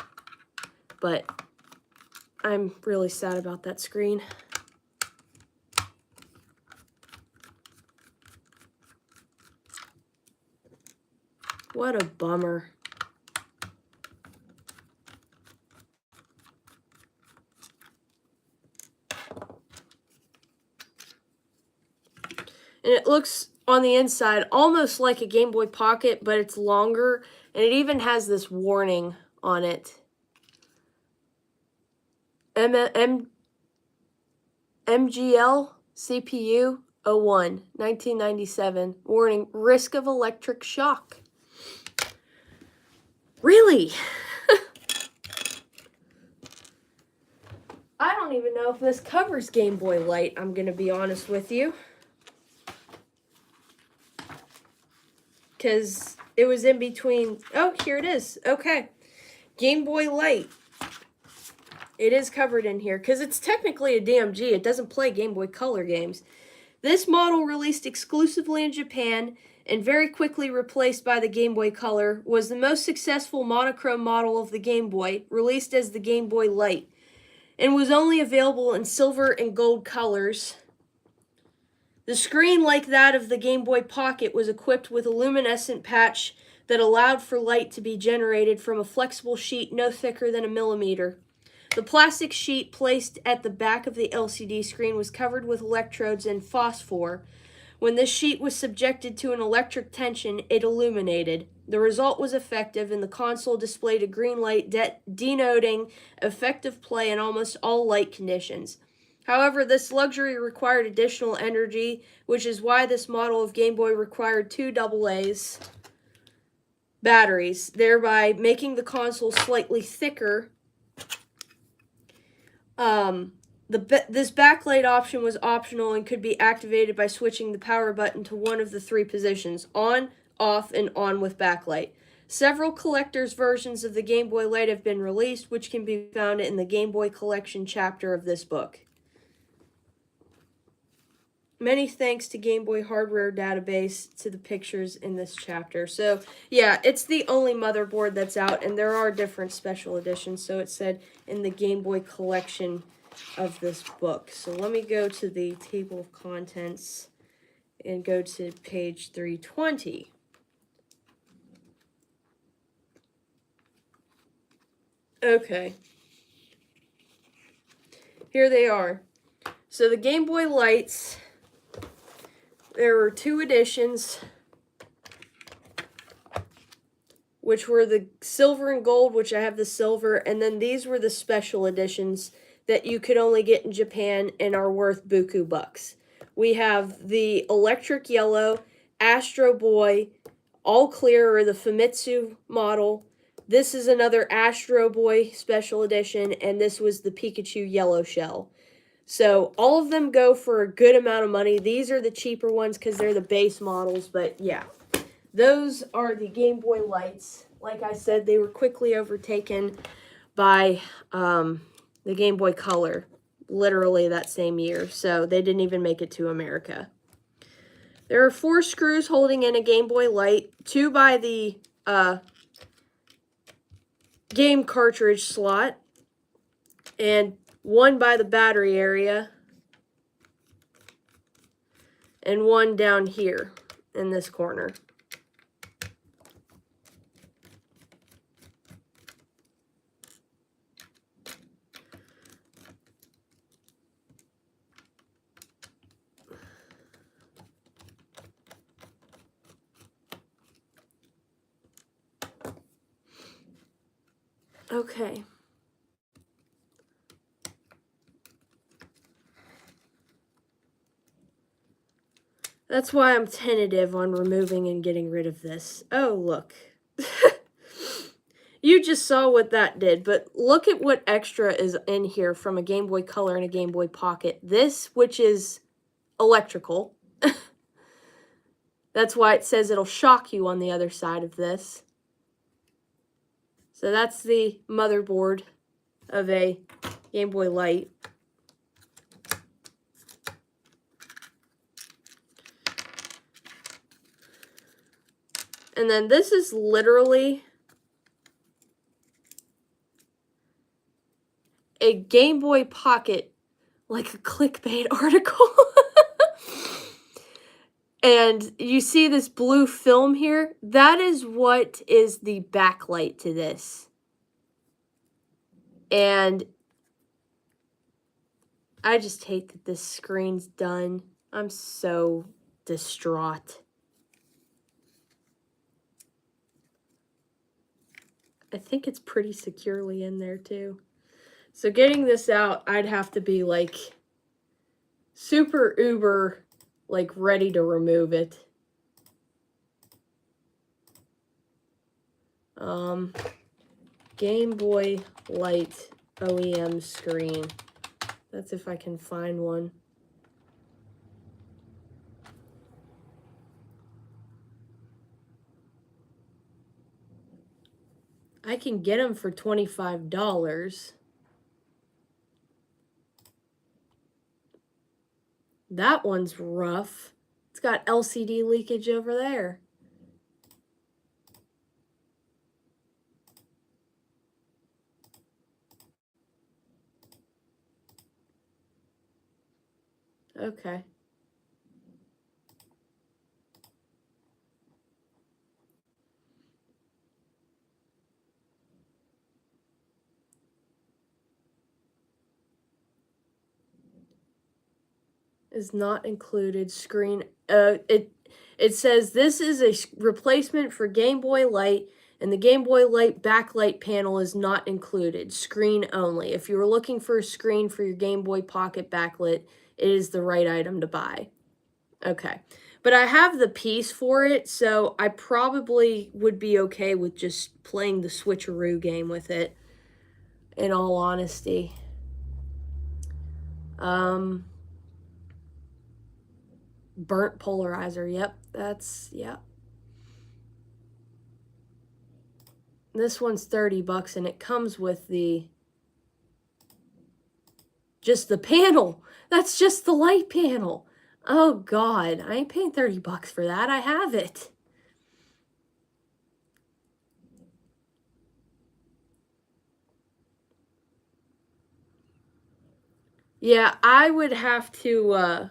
S1: but I'm really sad about that screen. What a bummer. And it looks on the inside almost like a Game Boy Pocket, but it's longer, and it even has this warning on it. MGL CPU 01, 1997. Warning, risk of electric shock. Really? I don't even know if this covers Game Boy Light, I'm going to be honest with you. Because it was in between. Oh, here it is. Okay. Game Boy Light. It is covered in here because it's technically a DMG. It doesn't play Game Boy Color games. This model, released exclusively in Japan and very quickly replaced by the Game Boy Color, was the most successful monochrome model of the Game Boy, released as the Game Boy Light, and was only available in silver and gold colors. The screen, like that of the Game Boy Pocket, was equipped with a luminescent patch that allowed for light to be generated from a flexible sheet no thicker than 1 millimeter. The plastic sheet placed at the back of the LCD screen was covered with electrodes and phosphor. When this sheet was subjected to an electric tension, it illuminated. The result was effective, and the console displayed a green light denoting effective play in almost all light conditions. However, this luxury required additional energy, which is why this model of Game Boy required 2 AA's batteries, thereby making the console slightly thicker. This backlight option was optional and could be activated by switching the power button to one of the 3 positions: on, off, and on with backlight. Several collector's versions of the Game Boy Light have been released, which can be found in the Game Boy Collection chapter of this book. Many thanks to Game Boy Hardware Database to the pictures in this chapter. So, yeah, it's the only motherboard that's out, and there are different special editions. So it said in the Game Boy Collection of this book. So let me go to the table of contents and go to page 320. Okay. Here they are. So the Game Boy Lights, there were 2 editions, which were the silver and gold, which I have the silver, and then these were the special editions that you could only get in Japan and are worth buku bucks. We have the electric yellow, Astro Boy, all clear, or the Famitsu model. This is another Astro Boy special edition, and this was the Pikachu yellow shell. So all of them go for a good amount of money. These are the cheaper ones because they're the base models, but yeah. Those are the Game Boy Lights. Like I said, they were quickly overtaken by the Game Boy Color, literally that same year. So they didn't even make it to America. There are 4 screws holding in a Game Boy Light, 2 by the game cartridge slot, and 1 by the battery area, and 1 down here in this corner. Okay. That's why I'm tentative on removing and getting rid of this. Oh, look. You just saw what that did, but look at what extra is in here from a Game Boy Color and a Game Boy Pocket. This, which is electrical. That's why it says it'll shock you on the other side of this. So that's the motherboard of a Game Boy Light. And then this is literally a Game Boy Pocket, like a clickbait article. And you see this blue film here? That is what is the backlight to this. And I just hate that this screen's done. I'm so distraught. I think it's pretty securely in there too. So getting this out, I'd have to be like super uber, like ready to remove it. Game Boy Light OEM screen. That's if I can find one. I can get them for $25. That one's rough. It's got LCD leakage over there. Okay. Is not included. Screen. It says this is a replacement for Game Boy Light, and the Game Boy Light backlight panel is not included. Screen only. If you were looking for a screen for your Game Boy Pocket backlit, it is the right item to buy. Okay. But I have the piece for it, so I probably would be okay with just playing the switcheroo game with it, in all honesty. Burnt polarizer. Yep, that's, yep. This one's $30 and it comes with just the panel. That's just the light panel. Oh God, I ain't paying $30 for that. I have it. Yeah, I would have to,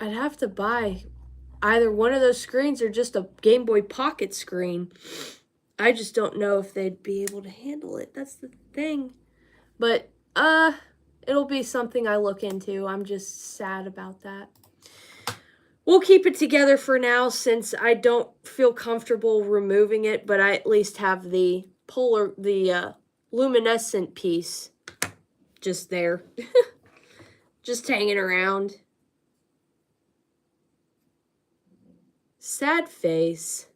S1: I'd have to buy either one of those screens or just a Gameboy Pocket screen. I just don't know if they'd be able to handle it. That's the thing. But, it'll be something I look into. I'm just sad about that. We'll keep it together for now since I don't feel comfortable removing it, but I at least have the luminescent piece just there. Just hanging around. Sad face.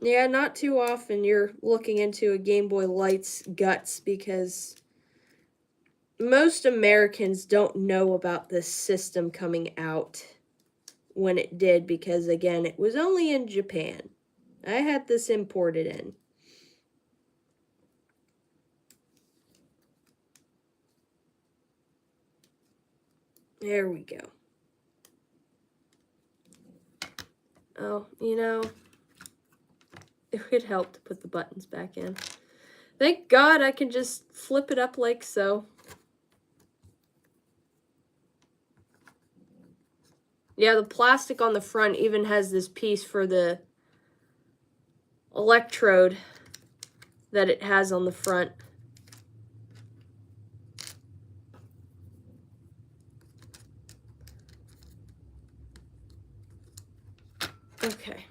S1: Yeah, not too often you're looking into a Game Boy Light's guts because most Americans don't know about this system coming out when it did because, again, it was only in Japan. I had this imported in. There we go. Oh, you know, it would help to put the buttons back in. Thank God I can just flip it up like so. Yeah, the plastic on the front even has this piece for the electrode that it has on the front. Okay.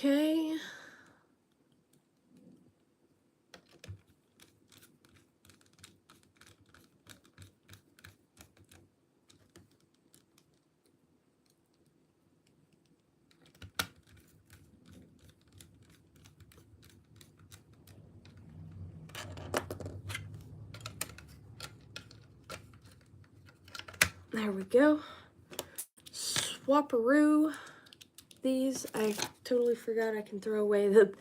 S1: Okay. There we go. Swapperoo. These, I totally forgot I can throw away the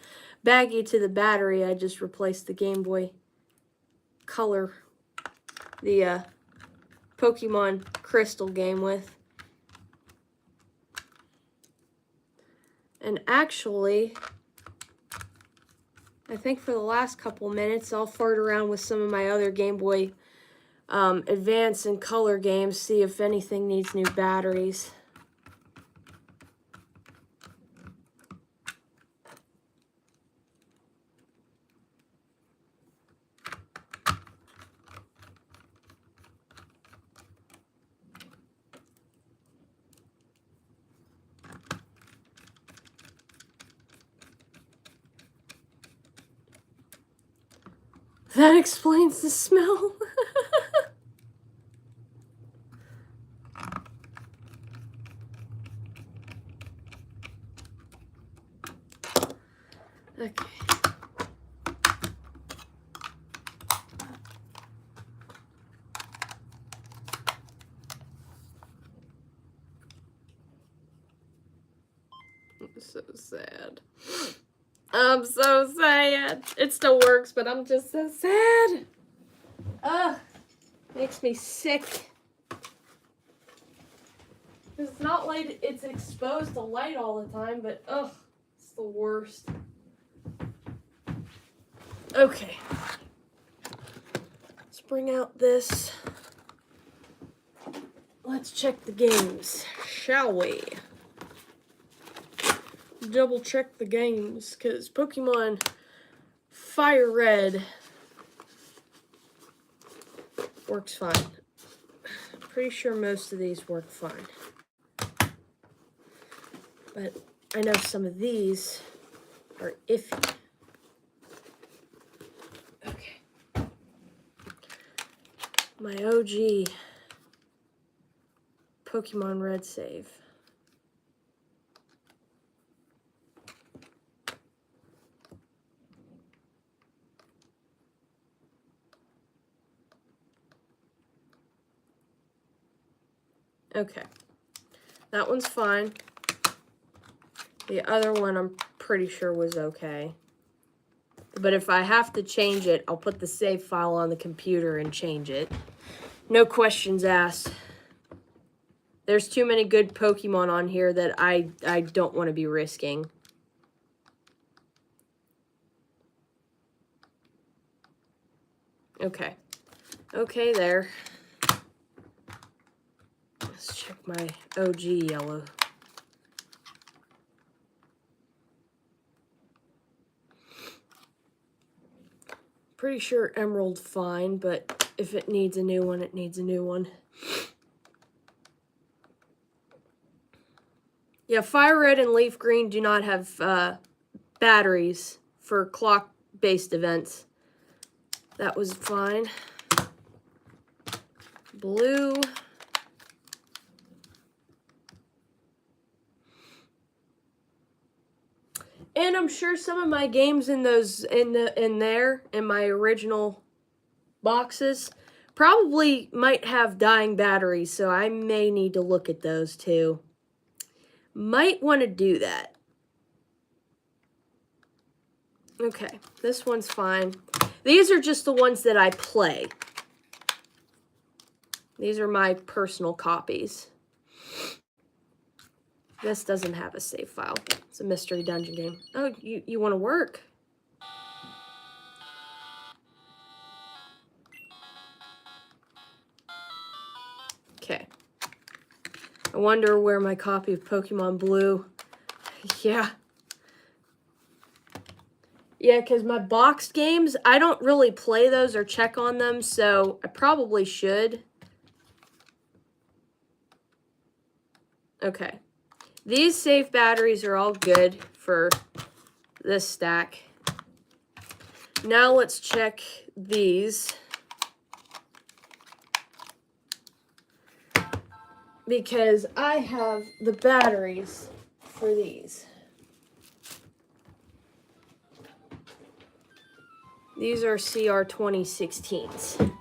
S1: baggie to the battery. I just replaced the Game Boy Color, the Pokemon Crystal game with. And actually, I think for the last couple minutes, I'll fart around with some of my other Game Boy Advance and Color games, see if anything needs new batteries. That explains the smell. Okay. I'm so sad. I'm so sad. It still works, but I'm just so sad. Ugh. Makes me sick. It's not like it's exposed to light all the time, but ugh, it's the worst. Okay. Let's bring out this. Let's check the games, shall we? Double check the games, because Pokemon Fire Red works fine. Pretty sure most of these work fine. But I know some of these are iffy. Okay. My OG Pokemon Red save. Okay. That one's fine. The other one I'm pretty sure was okay. But if I have to change it, I'll put the save file on the computer and change it. No questions asked. There's too many good Pokemon on here that I don't want to be risking. Okay. Okay there. Let's check my OG yellow. Pretty sure Emerald fine, but if it needs a new one, it needs a new one. Yeah, Fire Red and Leaf Green do not have batteries for clock-based events. That was fine. Blue. And I'm sure some of my games in my original boxes probably might have dying batteries, so I may need to look at those too. Might want to do that. Okay, this one's fine. These are just the ones that I play. These are my personal copies. This doesn't have a save file. It's a mystery dungeon game. Oh, you want to work? Okay. I wonder where my copy of Pokemon Blue... Yeah. Yeah, because my boxed games, I don't really play those or check on them, so I probably should. Okay. These safe batteries are all good for this stack. Now let's check these. Because I have the batteries for these. These are CR 2016s.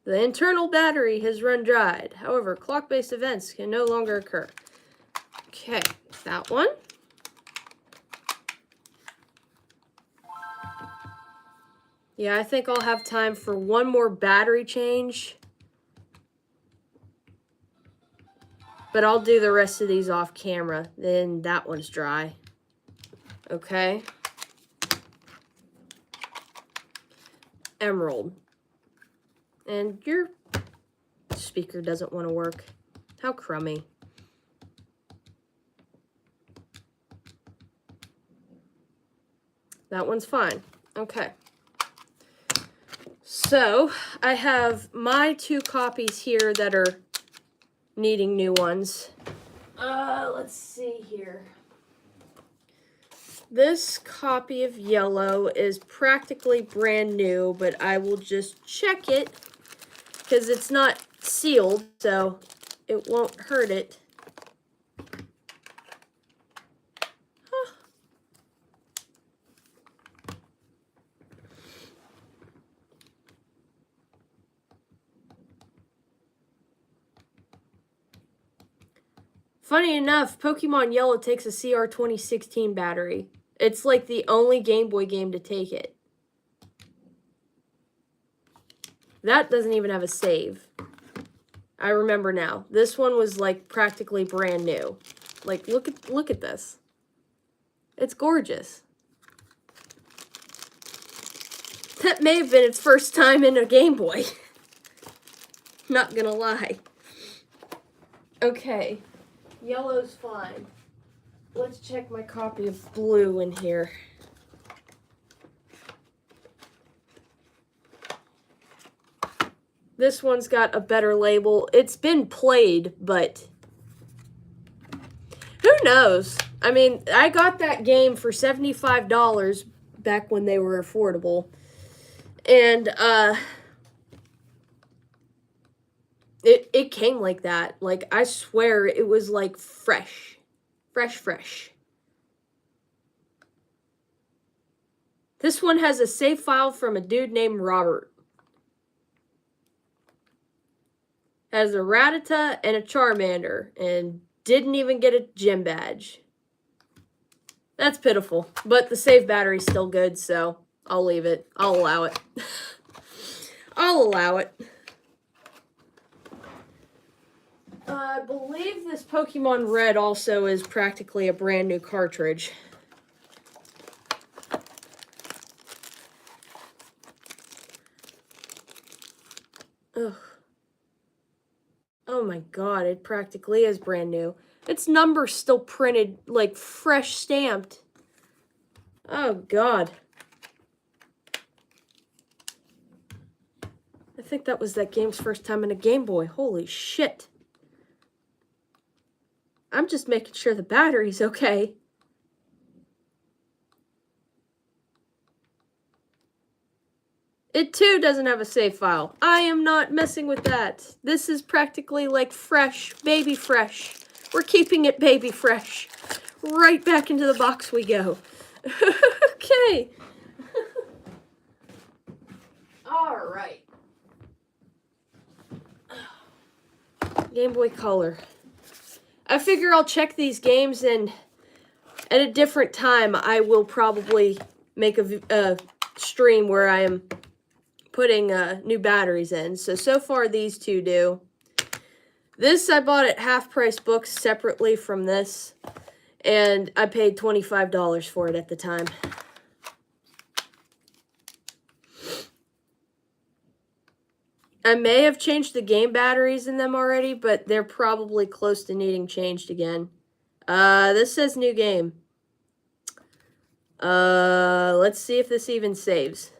S1: The internal battery has run dried. However, clock-based events can no longer occur. Okay, that one. Yeah, I think I'll have time for one more battery change. But I'll do the rest of these off camera. Then that one's dry. Okay. Emerald. And your speaker doesn't want to work. How crummy. That one's fine. Okay. So, I have my two copies here that are needing new ones. Let's see here. This copy of yellow is practically brand new, but I will just check it because it's not sealed, so it won't hurt it. Huh. Funny enough, Pokemon Yellow takes a CR 2016 battery. It's like the only Game Boy game to take it. That doesn't even have a save. I remember now. This one was like practically brand new. Like look at this. It's gorgeous. That may have been its first time in a Game Boy. Not gonna lie. Okay. Yellow's fine. Let's check my copy of blue in here. This one's got a better label. It's been played, but who knows? I mean, I got that game for $75 back when they were affordable. And it came like that. Like, I swear it was like fresh. Fresh. This one has a save file from a dude named Robert. Has a Rattata and a Charmander, and didn't even get a gym badge. That's pitiful, but the save battery's still good, so I'll leave it. I'll allow it. I'll allow it. I believe this Pokemon Red also is practically a brand new cartridge. Ugh. Oh my god, it practically is brand new. Its number's still printed, like, fresh stamped. Oh god. I think that was that game's first time in a Game Boy. Holy shit. I'm just making sure the battery's okay. It too doesn't have a save file. I am not messing with that. This is practically like fresh, baby fresh. We're keeping it baby fresh. Right back into the box we go. Okay. All right. Game Boy Color. I figure I'll check these games, and at a different time I will probably make a stream where I am putting new batteries in. So far these two do. This I bought at Half Price Books separately from this, and I paid $25 for it at the time. I may have changed the game batteries in them already, but they're probably close to needing changed again. This says new game. Let's see if this even saves.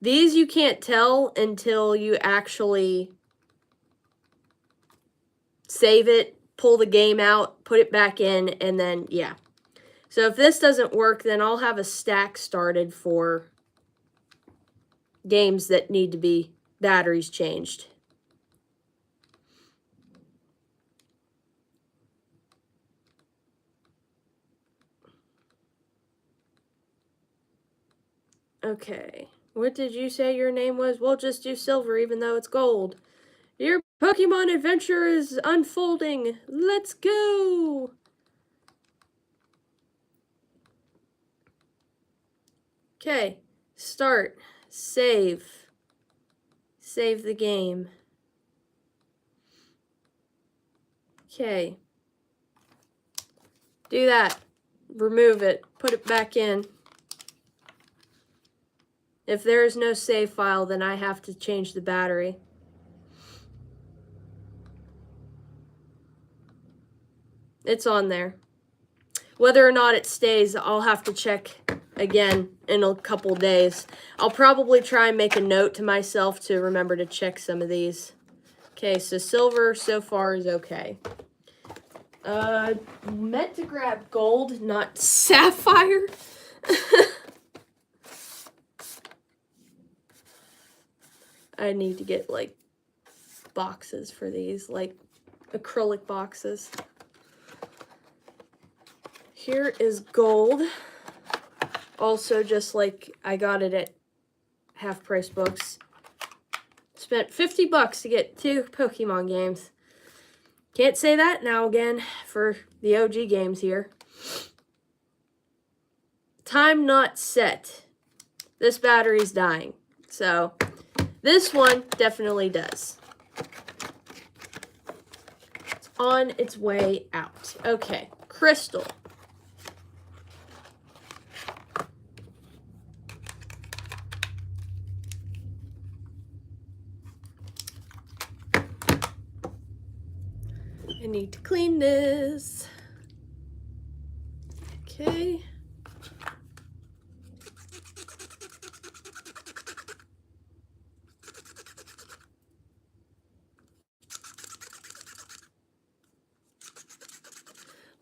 S1: These you can't tell until you actually save it, pull the game out, put it back in, and then, yeah. So if this doesn't work, then I'll have a stack started for games that need to be batteries changed. Okay. What did you say your name was? We'll just do silver even though it's gold. Your Pokemon adventure is unfolding. Let's go! Okay. Start. Save. Save the game. Okay. Do that. Remove it. Put it back in. If there is no save file, then I have to change the battery. It's on there. Whether or not it stays, I'll have to check again in a couple days. I'll probably try and make a note to myself to remember to check some of these. Okay, so silver so far is okay. Meant to grab gold, not sapphire. I need to get, like, boxes for these, like, acrylic boxes. Here is gold. Also, just like I got it at Half Price Books. Spent $50 to get 2 Pokemon games. Can't say that now again for the OG games here. Time not set. This battery's dying. So, this one definitely does. It's on its way out. Okay, Crystal. I need to clean this. Okay.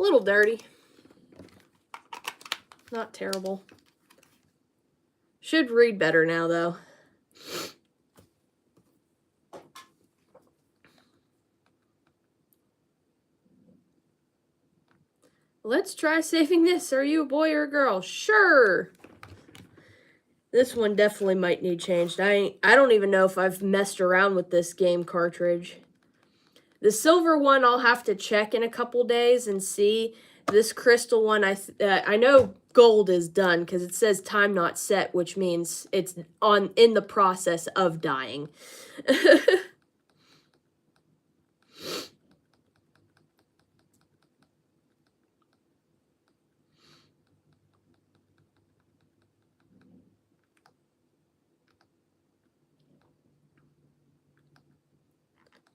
S1: A little dirty. Not terrible. Should read better now, though. Let's try saving this. Are you a boy or a girl? Sure. This one definitely might need changed. I don't even know if I've messed around with this game cartridge. The silver one I'll have to check in a couple days and see. This crystal one, I know gold is done because it says time not set, which means it's in the process of dying.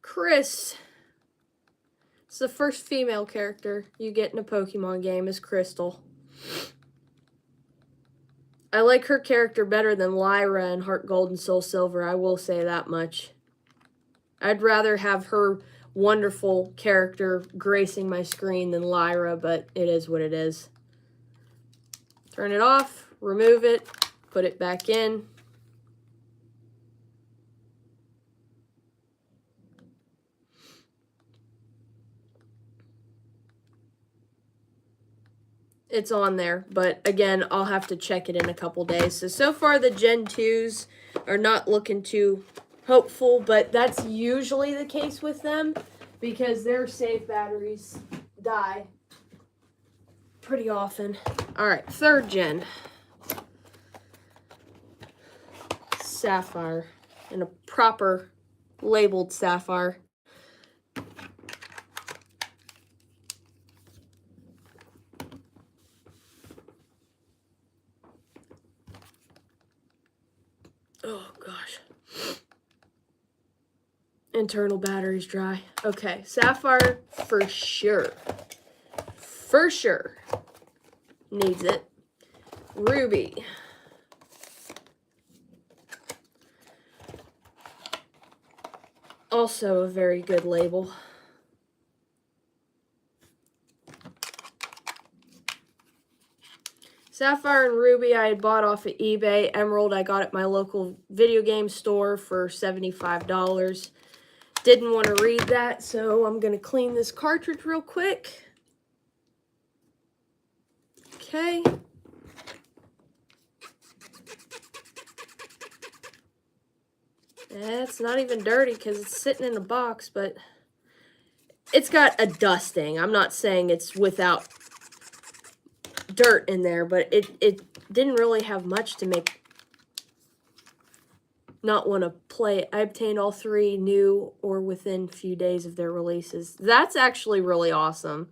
S1: Chris. It's the first female character you get in a Pokemon game is Crystal. I like her character better than Lyra in Heart Gold and Soul Silver, I will say that much. I'd rather have her wonderful character gracing my screen than Lyra, but it is what it is. Turn it off, remove it, put it back in. It's on there, but again, I'll have to check it in a couple days. So far the Gen 2s are not looking too hopeful, but that's usually the case with them because their save batteries die pretty often. All right, 3rd gen. Sapphire, and a proper labeled sapphire. Oh, gosh. Internal battery's dry. Okay, Sapphire for sure. For sure. Needs it. Ruby. Also a very good label. Sapphire and Ruby I had bought off of eBay. Emerald I got at my local video game store for $75. Didn't want to read that, so I'm going to clean this cartridge real quick. Okay. It's not even dirty because it's sitting in a box, but it's got a dusting. I'm not saying it's without dirt in there, but it didn't really have much to make not want to play it. I obtained all 3 new or within a few days of their releases. That's actually really awesome.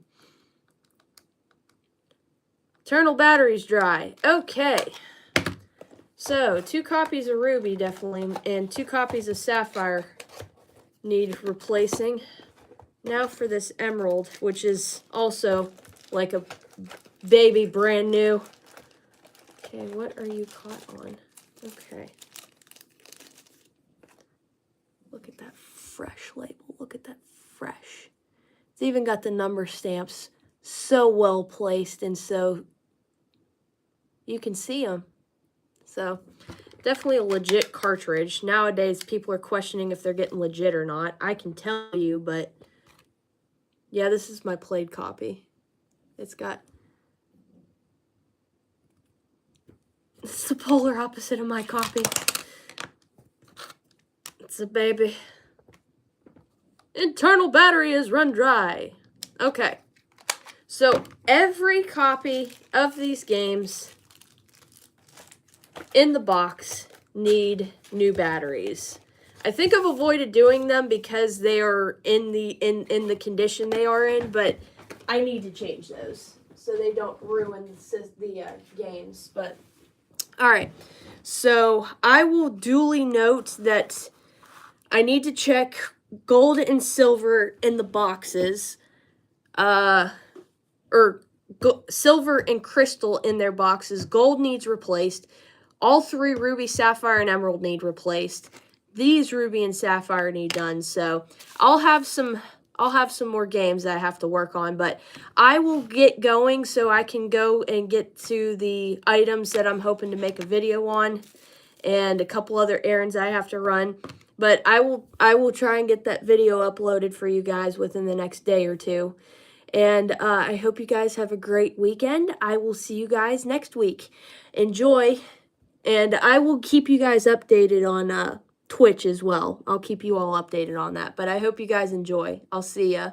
S1: Internal battery's dry. Okay. So, 2 copies of Ruby definitely, and 2 copies of Sapphire need replacing. Now for this Emerald, which is also like a baby brand new. Okay, what are you caught on? Okay. Look at that fresh label. Look at that fresh. It's even got the number stamps so well placed and so you can see them. So, definitely a legit cartridge. Nowadays, people are questioning if they're getting legit or not. I can tell you, but yeah, this is my played copy. It's got... It's the polar opposite of my copy. It's a baby. Internal battery is run dry. Okay. So, every copy of these games in the box need new batteries. I think I've avoided doing them because they are in the condition they are in, but I need to change those so they don't ruin the games. But all right, so I will duly note that I need to check gold and silver in the boxes, silver and crystal in their boxes. Gold needs replaced. All 3 Ruby, Sapphire, and Emerald need replaced. These Ruby and Sapphire need done. So I'll have some I'll have some more games that I have to work on, but I will get going so I can go and get to the items that I'm hoping to make a video on and a couple other errands I have to run. But I will try and get that video uploaded for you guys within the next day or two. And I hope you guys have a great weekend. I will see you guys next week. Enjoy. And I will keep you guys updated on Twitch as well. I'll keep you all updated on that. But I hope you guys enjoy. I'll see ya.